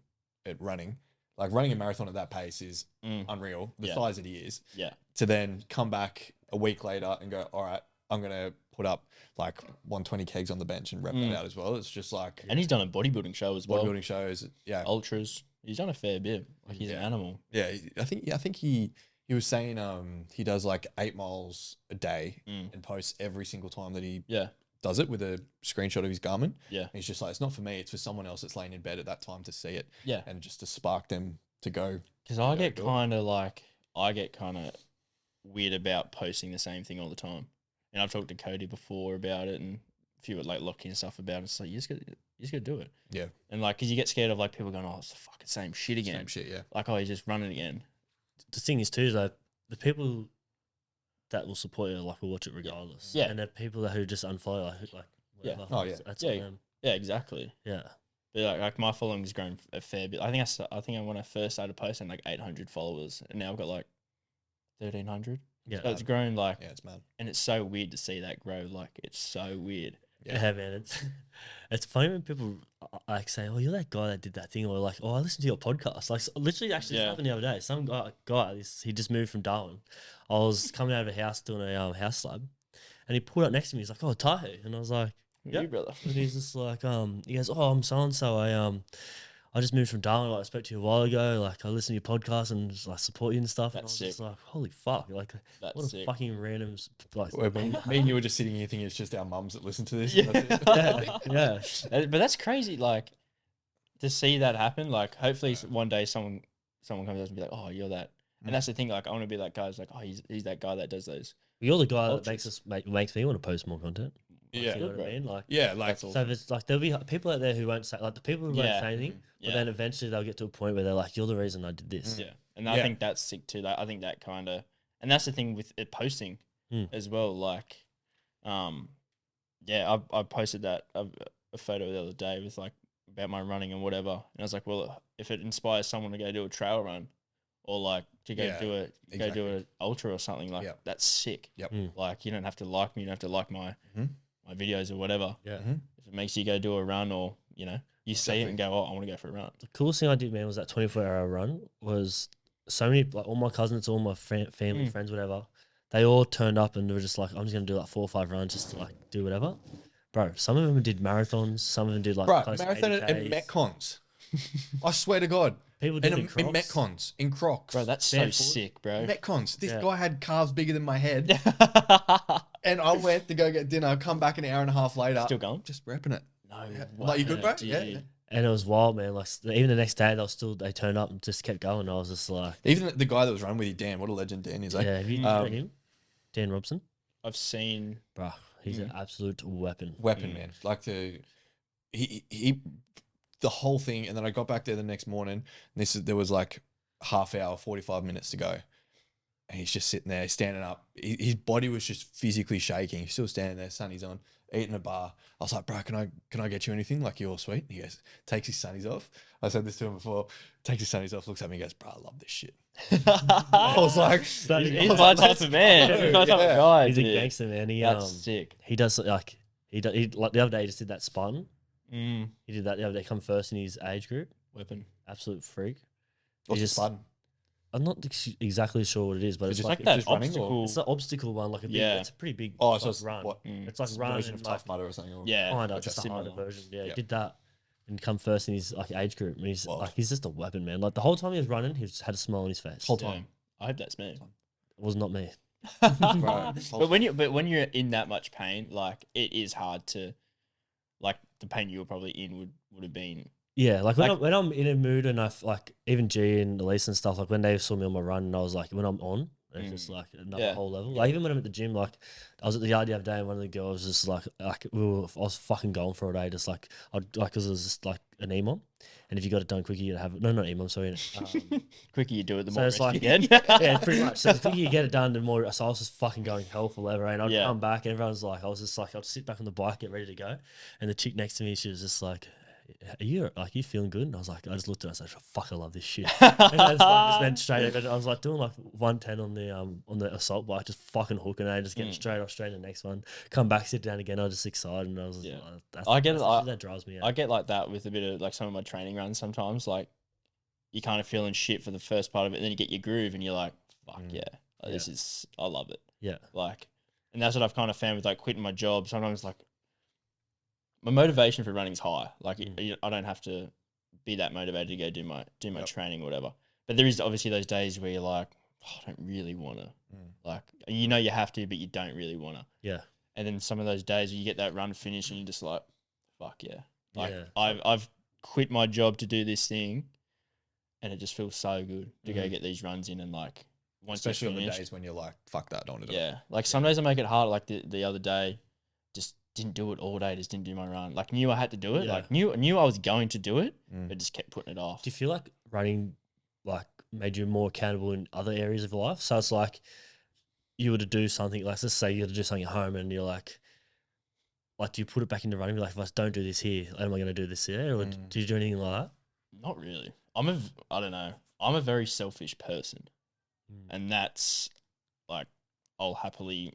Speaker 3: at running. Like running a marathon at that pace is unreal. The size that he is. Yeah. To then come back a week later and go, all right, I'm gonna put up like 120 kegs on the bench and rep that out as well. It's just like,
Speaker 2: and he's done a bodybuilding show as well.
Speaker 3: Bodybuilding shows,
Speaker 2: ultras. He's done a fair bit. Like he's an animal. Yeah,
Speaker 3: I think he was saying he does like 8 miles a day and posts every single time that he does it with a screenshot of his Garmin. Yeah, and he's just like, it's not for me, it's for someone else that's laying in bed at that time to see it. Yeah, and just to spark them to go.
Speaker 2: Because I get kind of weird about posting the same thing all the time. And I've talked to Cody before about it, and a few like Lockie and stuff about it. It's like you just gotta do it. Yeah. And like, because you get scared of like people going, oh, it's the fucking same shit again.
Speaker 3: Same shit, yeah.
Speaker 2: Like, oh, he's just running again.
Speaker 1: The thing is too, is like the people that will support you, like, will watch it regardless. Yeah. And the people who just unfollow, like whatever.
Speaker 3: Oh yeah.
Speaker 1: That's
Speaker 2: them. Yeah, exactly.
Speaker 1: Yeah.
Speaker 2: But like my following has grown a fair bit. I think when I first started posting, like 800 followers, and now I've got like 1,300. Yeah, so it's grown like,
Speaker 3: it's mad,
Speaker 2: and it's so weird to see that grow. Like, it's so weird.
Speaker 1: Yeah, man. It's funny when people like say, "Oh, you're that guy that did that thing," or like, "Oh, I listened to your podcast." Like, literally, actually, this happened the other day. Some guy, he just moved from Darwin. I was coming out of a house doing a house slab, and he pulled up next to me. He's like, "Oh, Tahu," and I was like,
Speaker 2: "Yeah, brother."
Speaker 1: And he's just like, he goes, "Oh, I'm so and so. I just moved from Darwin. Like, I spoke to you a while ago. Like, I listen to your podcast and just like support you and stuff." And I was just like, "Holy fuck!" Like, what a fucking random like.
Speaker 3: Me and you were just sitting here thinking it's just our mums that listen to this.
Speaker 2: Yeah. But that's crazy. Like, to see that happen. Like, hopefully one day someone comes up and be like, "Oh, you're that." And that's the thing. Like, I want to be that guy. It's like, "Oh, he's that guy that does those."
Speaker 1: You're the guy that makes me want to post more content. Like,
Speaker 3: yeah,
Speaker 1: you know what I mean? Like,
Speaker 3: so
Speaker 1: there's like there'll be people out there who won't say, like, the people who won't say anything, but then eventually they'll get to a point where they're like, "You're the reason I did this."
Speaker 2: Yeah, and I think that's sick too. I think that kind of, and that's the thing with it posting as well. Like, I posted that a photo the other day with like about my running and whatever. And I was like, well, if it inspires someone to go do a trail run or like to go do an ultra or something, like that's sick.
Speaker 3: Yep.
Speaker 2: Like you don't have to like me, you don't have to like my videos or whatever.
Speaker 1: Yeah.
Speaker 2: If it makes you go do a run or, you know, you see it and go, oh, I want to go for a run.
Speaker 1: The coolest thing I did, man, was that 24-hour run. Was so many, like all my cousins, all my family, friends, whatever, they all turned up and they were just like, I'm just going to do like 4 or 5 runs just to like do whatever. Bro, some of them did marathons. Some of them did like
Speaker 3: marathon and metcons. I swear to God.
Speaker 1: People do in
Speaker 3: metcons, in Crocs.
Speaker 2: Bro, that's so sick, bro.
Speaker 3: Metcons. This guy had calves bigger than my head. And I went to go get dinner, come back an hour and a half later.
Speaker 2: Still going?
Speaker 3: Just repping it.
Speaker 2: No.
Speaker 3: Like, you good, bro? Yeah.
Speaker 1: And it was wild, man. Like even the next day, they turned up and just kept going. I was just like,
Speaker 3: even the guy that was running with you, Dan. What a legend Dan is. Like,
Speaker 1: yeah, have you met him? Dan Robson.
Speaker 2: I've seen,
Speaker 1: bro. He's an absolute weapon.
Speaker 3: Man. Like the whole thing. And then I got back there the next morning. And there was like half hour, 45 minutes to go. And he's just sitting there, standing up. His body was just physically shaking. He's still standing there, sunnies on, eating a bar. I was like, bro, can I get you anything? Like, you're sweet. He goes, takes his sunnies off. I said this to him before. Takes his sunnies off, looks at me and goes, bro, I love this shit. I was like,
Speaker 2: he's my type of man. He's my type of guy.
Speaker 1: He's a gangster, man.
Speaker 2: That's sick.
Speaker 1: He does like like the other day he just did that Spartan. He did that the other day. Come first in his age group.
Speaker 2: Weapon.
Speaker 1: Absolute freak.
Speaker 3: What's the Spartan?
Speaker 1: I'm not exactly sure what it is, but it's like
Speaker 2: that
Speaker 1: just
Speaker 2: obstacle.
Speaker 1: It's the obstacle one, like it's a pretty big.
Speaker 3: Oh, so it's
Speaker 1: run.
Speaker 3: What?
Speaker 1: It's like run and
Speaker 3: Tough Mudder or something.
Speaker 1: Kind of just a harder version. Yeah, he did that and come first in his like age group. And he's just a weapon, man. Like the whole time he was running, he just had a smile on his face.
Speaker 3: Whole time.
Speaker 2: I hope that's me.
Speaker 1: It was not me.
Speaker 2: But when you're in that much pain, like it is hard to, like the pain you were probably in would have been.
Speaker 1: Yeah, like when I'm in a mood and like even G and Elise and stuff, like when they saw me on my run and I was like, when I'm on, it's just like another whole level. Like even when I'm at the gym, like I was at the yard the other day and one of the girls was just like I was fucking going for a day, just like because it was just like an EMOM. And if you got it done quicker, you'd have it. No, not EMOM, sorry.
Speaker 2: Quicker you do it, the
Speaker 1: so
Speaker 2: more
Speaker 1: it's like,
Speaker 2: you get.
Speaker 1: Yeah, pretty much. So the quicker you get it done, the more. So I was just fucking going hell for leather, and I'd come back and everyone's like, I was just like, I'd sit back on the bike, get ready to go, and the chick next to me, she was just like, are you feeling good? And I was like, I just looked at her and I said, fuck, I love this shit. And I just went straight over. I was like doing like 110 on the assault bike, just fucking hooking it, just getting straight to the next one. Come back, sit down again. I was just excited, and I was like, that drives me out.
Speaker 2: I get like that with a bit of like some of my training runs sometimes. Like you kind of feeling shit for the first part of it, and then you get your groove, and you're like, fuck this is, I love it.
Speaker 1: Yeah,
Speaker 2: like, and that's what I've kind of found with like quitting my job. Sometimes like, my motivation for running is high. Like I don't have to be that motivated to go do my training or whatever. But there is obviously those days where you're like, I don't really want to. Like, you know you have to, but you don't really want to.
Speaker 1: Yeah.
Speaker 2: And then some of those days where you get that run finished and you're just like, fuck yeah. Like I've quit my job to do this thing, and it just feels so good to go get these runs in and like once
Speaker 3: especially on the days when you're like, fuck that, I don't want to do it.
Speaker 2: Yeah. Like some days I make it hard. Like the other day, just didn't do it all day, just didn't do my run. Like knew I had to do it. Like knew I was going to do it, but just kept putting it off.
Speaker 1: Do you feel like running like made you more accountable in other areas of life? So it's like you were to do something, like let's say you had to do something at home and you're like do you put it back into running? Like if I don't do this here, am I going to do this there? Or do you do anything like that?
Speaker 2: Not really. I don't know. I'm a very selfish person. And that's like, I'll happily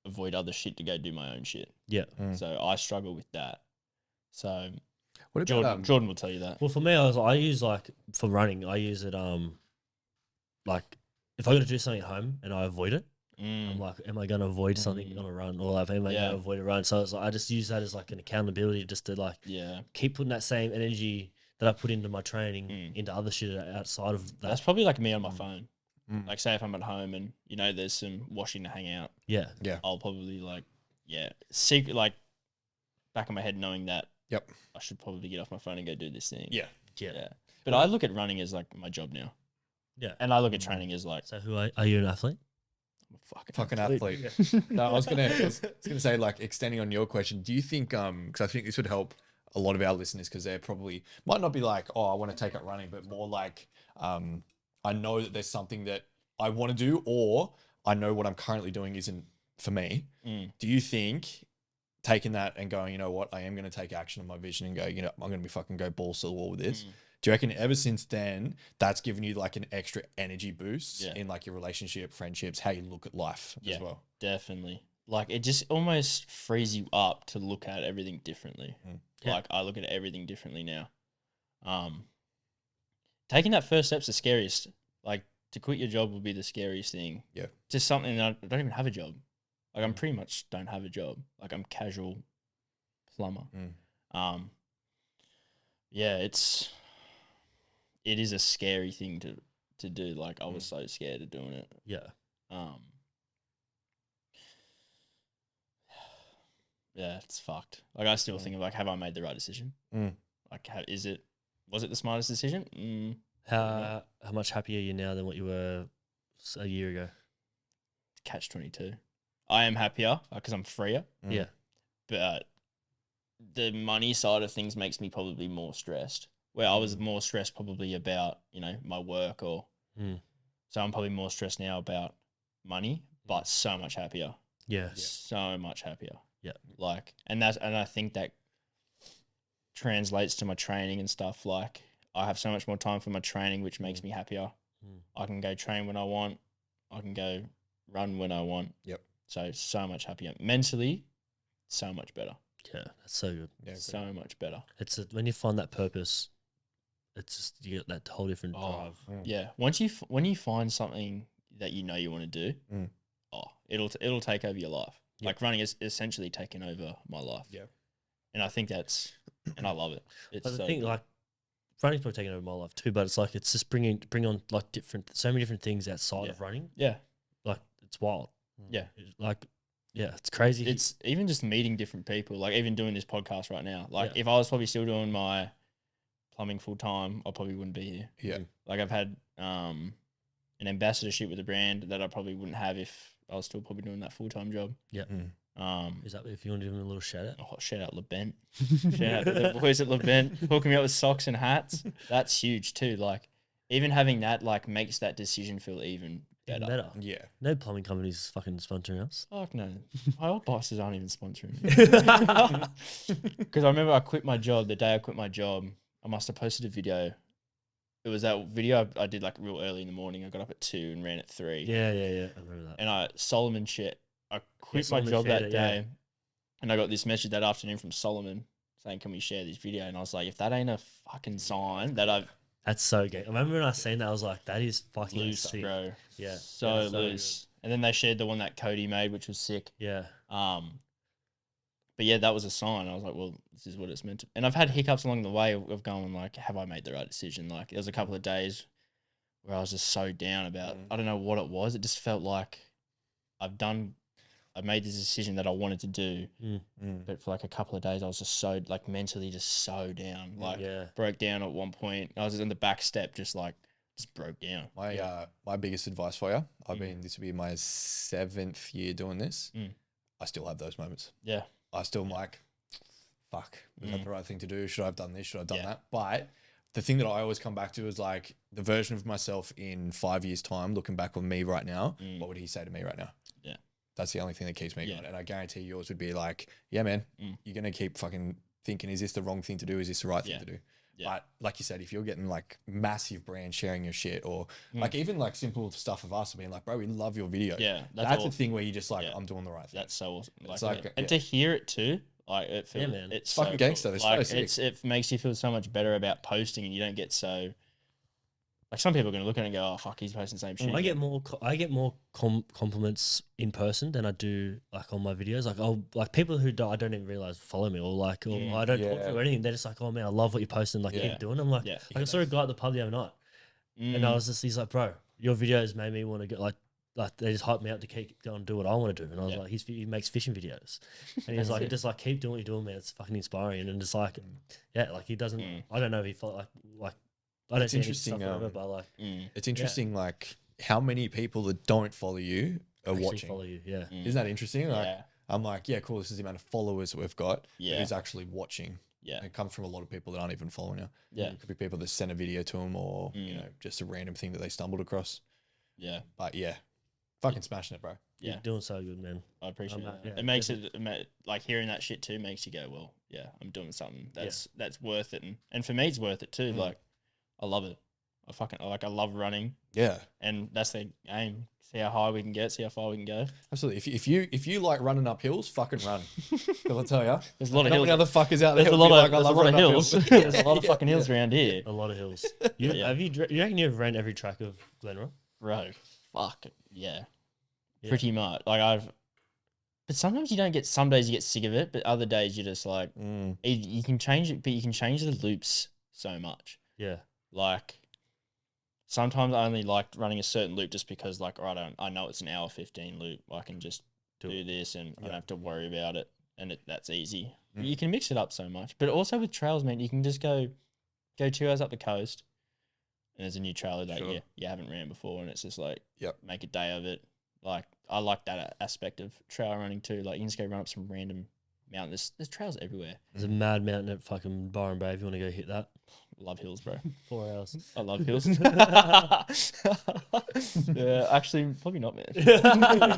Speaker 2: avoid other shit to go do my own shit.
Speaker 1: Yeah.
Speaker 2: So I struggle with that. So
Speaker 3: what about
Speaker 2: Jordan will tell you that.
Speaker 1: Well, for me, I use like for running, I use it like if I got to do something at home and I avoid it, I'm like, am I going to avoid something on a run, or like, am I going to avoid a run? So it's like, I just use that as like an accountability, just to like keep putting that same energy that I put into my training into other shit outside of that.
Speaker 2: That's probably like me on my phone. Like say if I'm at home and you know there's some washing to hang out.
Speaker 3: Yeah.
Speaker 2: I'll probably like secret, like back in my head knowing that I should probably get off my phone and go do this thing.
Speaker 1: Yeah.
Speaker 2: But I look at running as like my job now. Yeah. And I look at training as like,
Speaker 1: so who are you, an athlete?
Speaker 2: I'm a
Speaker 3: fucking athlete. No, I was gonna say, like, extending on your question, do you think because I think this would help a lot of our listeners, because they're probably might not be like, oh, I want to take up running, but more like I know that there's something that I want to do, or I know what I'm currently doing isn't for me. Do you think taking that and going, you know what, I am going to take action on my vision and go, you know, I'm going to be fucking go balls to the wall with this. Do you reckon ever since then, that's given you like an extra energy boost in like your relationship, friendships, how you look at life as well?
Speaker 2: Definitely. Like it just almost frees you up to look at everything differently. Like I look at everything differently now. Taking that first step's the scariest. Like to quit your job would be the scariest thing. Yeah. Just something that I don't even have a job. Like I'm pretty much don't have a job. Like I'm casual plumber. Yeah, it is a scary thing to do. Like I was so scared of doing it.
Speaker 1: Yeah.
Speaker 2: Yeah, it's fucked. Like I still think of like, have I made the right decision? Like, was it the smartest decision?
Speaker 1: How much happier are you now than what you were a year ago?
Speaker 2: Catch-22. I am happier because I'm freer.
Speaker 1: Yeah,
Speaker 2: but the money side of things makes me probably more stressed. Where I was more stressed probably about my work so I'm probably more stressed now about money, but so much happier.
Speaker 1: Yeah,
Speaker 2: so much happier.
Speaker 1: Yeah,
Speaker 2: like and I think that translates to my training and stuff. Like I have so much more time for my training, which makes me happier. I can go train when I want. I can go run when I want.
Speaker 3: Yep.
Speaker 2: So much happier. Mentally, so much better.
Speaker 1: Yeah, that's so good.
Speaker 2: Yeah, so much better.
Speaker 1: When you find that purpose, it's just you get that whole different drive.
Speaker 2: Yeah. When you find something that you want to do, it'll take over your life. Yep. Like running is essentially taking over my life.
Speaker 3: Yeah.
Speaker 2: And I think and I love it. It's
Speaker 1: but the thing, like, running's probably taking over my life too, but it's like, it's just bring on like so many different things outside of running.
Speaker 2: Yeah.
Speaker 1: Like, it's wild.
Speaker 2: Yeah.
Speaker 1: It's crazy.
Speaker 2: It's even just meeting different people, like even doing this podcast right now. Like if I was probably still doing my plumbing full time, I probably wouldn't be here.
Speaker 3: Yeah.
Speaker 2: Like I've had an ambassadorship with a brand that I probably wouldn't have if I was still probably doing that full time job.
Speaker 1: Yeah. Is that if you want to give him a little shout out?
Speaker 2: Oh, shout out LeBent. Shout out to the boys at LeBent hooking me up with socks and hats. That's huge too. Like even having that like makes that decision feel even better.
Speaker 3: Yeah.
Speaker 1: No plumbing companies fucking sponsoring us.
Speaker 2: Fuck no. My old bosses aren't even sponsoring me. Because I remember I quit my job. The day I quit my job, I must have posted a video. It was that video I did like real early in the morning. I got up at 2 and ran at 3.
Speaker 1: Yeah. I remember that.
Speaker 2: And I quit my job that day. And I got this message that afternoon from Solomon saying, "Can we share this video?" And I was like, if that ain't a fucking sign that I've...
Speaker 1: That's so gay. I remember when I seen that, I was like, that is fucking
Speaker 2: loose,
Speaker 1: sick.
Speaker 2: bro.
Speaker 1: Yeah.
Speaker 2: So loose. Good. And then they shared the one that Cody made, which was sick.
Speaker 1: Yeah.
Speaker 2: But yeah, that was a sign. I was like, well, this is what it's meant to. And I've had hiccups along the way of going like, have I made the right decision? Like there was a couple of days where I was just so down about, I don't know what it was. It just felt like I made this decision that I wanted to do. But for like a couple of days, I was just so like mentally just so down. Like broke down at one point. I was in the back step, just broke down.
Speaker 3: My biggest advice for you, this will be my 7th year doing this. I still have those moments.
Speaker 2: Yeah.
Speaker 3: I still am like, fuck, was that the right thing to do? Should I have done this? Should I have done that? But the thing that I always come back to is like the version of myself in 5 years' time, looking back on me right now, what would he say to me right now?
Speaker 2: Yeah.
Speaker 3: That's the only thing that keeps me going. And I guarantee yours would be like, yeah, man, you're going to keep fucking thinking, is this the wrong thing to do? Is this the right thing to do? Yeah. But like you said, if you're getting like massive brands sharing your shit or like even like simple stuff of us being like, bro, we love your video.
Speaker 2: Yeah.
Speaker 3: That's a thing where you just like, I'm doing the right thing.
Speaker 2: That's so awesome. And to hear it too, like it feels,
Speaker 1: man.
Speaker 2: it's
Speaker 3: fucking
Speaker 2: so
Speaker 3: gangster.
Speaker 2: Cool.
Speaker 3: It's
Speaker 2: like
Speaker 3: so sick.
Speaker 2: It makes you feel so much better about posting and you don't get so, like some people are going to look at it and go, oh fuck, he's posting the same shit.
Speaker 1: I get more compliments in person than I do like on my videos. Like people who I don't even realize follow me or I don't talk to or anything. They're just like, oh man, I love what you're posting. Like keep doing. I'm like, I saw a guy at the pub the other night, and I was just, he's like, bro, your videos made me want to get like they just hyped me up to keep going and do what I want to do. And I was like, he makes fishing videos, and he's like, just like keep doing what you're doing, man. It's fucking inspiring. And just like, like he doesn't. I don't know if he felt like. I don't see interesting. But like,
Speaker 3: it's interesting, like how many people that don't follow you are
Speaker 1: actually
Speaker 3: watching.
Speaker 1: Follow you, yeah.
Speaker 3: Isn't that interesting? Like, I'm like, yeah, cool. This is the amount of followers that we've got.
Speaker 2: Yeah,
Speaker 3: who's actually watching.
Speaker 2: Yeah,
Speaker 3: and it comes from a lot of people that aren't even following you.
Speaker 2: Yeah,
Speaker 3: it could be people that send a video to them, or you know, just a random thing that they stumbled across.
Speaker 2: Yeah,
Speaker 3: but yeah, Fucking smashing it, bro.
Speaker 1: Yeah. You're doing so good, man.
Speaker 2: I appreciate it. Yeah, it makes it like hearing that shit too makes you go, well, yeah, I'm doing something that's worth it, and for me it's worth it too. Like, I love it. I love running.
Speaker 3: Yeah,
Speaker 2: and that's the aim. See how high we can get. See how far we can go.
Speaker 3: Absolutely. If you like running up hills, fucking run. I'll tell you.
Speaker 2: There's a lot of hills.
Speaker 3: Other fuckers out there.
Speaker 2: There's a lot of hills. There's a lot of fucking hills around here.
Speaker 1: A lot of hills. You reckon you've ran every track of Glenrock?
Speaker 2: Bro, fuck yeah. Pretty much. Like but sometimes you don't get. Some days you get sick of it, but other days you're just like, you can change it, but you can change the loops so much.
Speaker 1: Yeah.
Speaker 2: Like, sometimes I only like running a certain loop just because, like, I know it's an hour 15 loop. I can just do this and I don't have to worry about it, and that's easy. You can mix it up so much, but also with trails, man, you can just go 2 hours up the coast, and there's a new trail that you haven't ran before, and it's just like make a day of it. Like, I like that aspect of trail running too. Like, you can just go run up some random mountain. There's trails everywhere.
Speaker 1: There's a mad mountain at fucking Byron Bay if you want to go hit that.
Speaker 2: Love hills, bro.
Speaker 1: 4 hours.
Speaker 2: I love hills. Yeah, actually, probably not, man.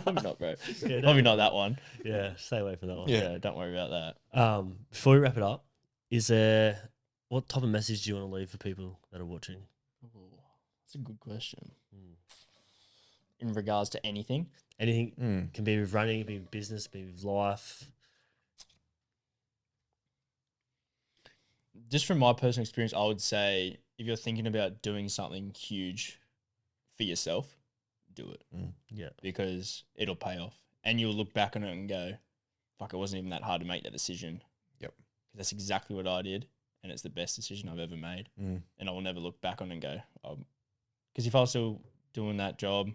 Speaker 2: Probably not, bro. Yeah, probably not that one.
Speaker 1: Yeah, stay away from that one.
Speaker 2: Yeah, don't worry about that.
Speaker 1: Before we wrap it up, what type of message do you want to leave for people that are watching?
Speaker 2: That's a good question. In regards to anything?
Speaker 1: Anything can be with running, can be with business, can be with life.
Speaker 2: Just from my personal experience, I would say if you're thinking about doing something huge for yourself, do it.
Speaker 1: Yeah.
Speaker 2: Because it'll pay off. And you'll look back on it and go, fuck, it wasn't even that hard to make that decision.
Speaker 3: Yep.
Speaker 2: That's exactly what I did. And it's the best decision I've ever made. And I will never look back on it and go, because if I was still doing that job,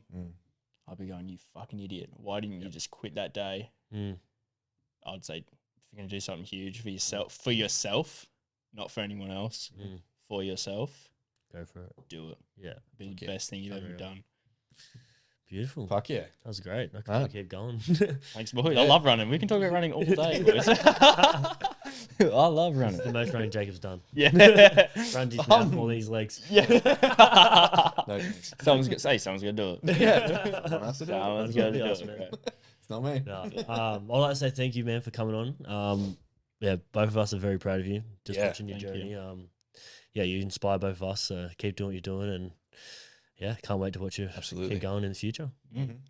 Speaker 2: I'd be going, you fucking idiot. Why didn't you just quit that day? I'd say, if you're going to do something huge for yourself, not for anyone else, for yourself,
Speaker 1: go for it.
Speaker 2: Do it.
Speaker 1: Yeah.
Speaker 2: Be the best thing you've ever done.
Speaker 1: Beautiful.
Speaker 3: Fuck yeah.
Speaker 1: That was great. I can keep going.
Speaker 2: Thanks, boys. I love running. We can talk about running all day, boys. I love running.
Speaker 1: It's the most running Jacob's done.
Speaker 2: Yeah.
Speaker 1: Runs his mouth all these legs.
Speaker 2: Yeah.
Speaker 3: No,
Speaker 2: someone's going to do it.
Speaker 3: Yeah. Someone's
Speaker 2: going to do it.
Speaker 3: It's not me.
Speaker 1: No. I'd like to say thank you, man, for coming on. Yeah, both of us are very proud of you. Just watching your journey. You inspire both of us. Keep doing what you're doing, and can't wait to watch you keep going in the future.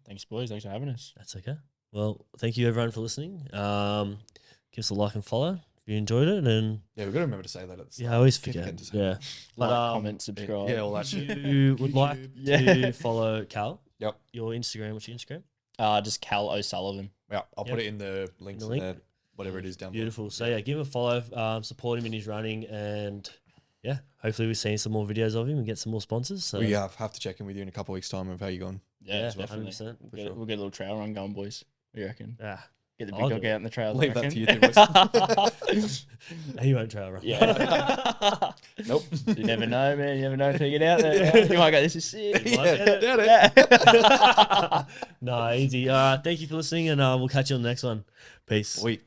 Speaker 2: Thanks, boys. Thanks for having us.
Speaker 1: That's okay. Well, thank you everyone for listening. Give us a like and follow if you enjoyed it, and
Speaker 3: we've got to remember to say that at the start.
Speaker 1: I always forget. Yeah,
Speaker 2: like, comment, subscribe.
Speaker 3: Yeah, all that shit.
Speaker 1: You would like to follow Cal?
Speaker 3: Yep.
Speaker 1: Your Instagram. What's your Instagram?
Speaker 2: Just Cal O'Sullivan.
Speaker 3: Yeah, I'll put it in the links in there. Whatever it is down below.
Speaker 1: Beautiful. So give him a follow, support him in his running, and hopefully we've seen some more videos of him and get some more sponsors. So
Speaker 3: we have to check in with you in a couple of weeks' time of how you're going.
Speaker 2: Yeah, definitely. 100%. We'll get a little trail run going, boys. What do you reckon?
Speaker 1: Yeah.
Speaker 2: Get the big dog out in the trail.
Speaker 3: Leave that to you two boys.
Speaker 1: He won't trail run.
Speaker 2: Yeah. Nope. You never know, man. You never know until you get out there. You might go, this is sick.
Speaker 1: No, easy. Thank you for listening, and we'll catch you on the next one. Peace.
Speaker 3: Sweet.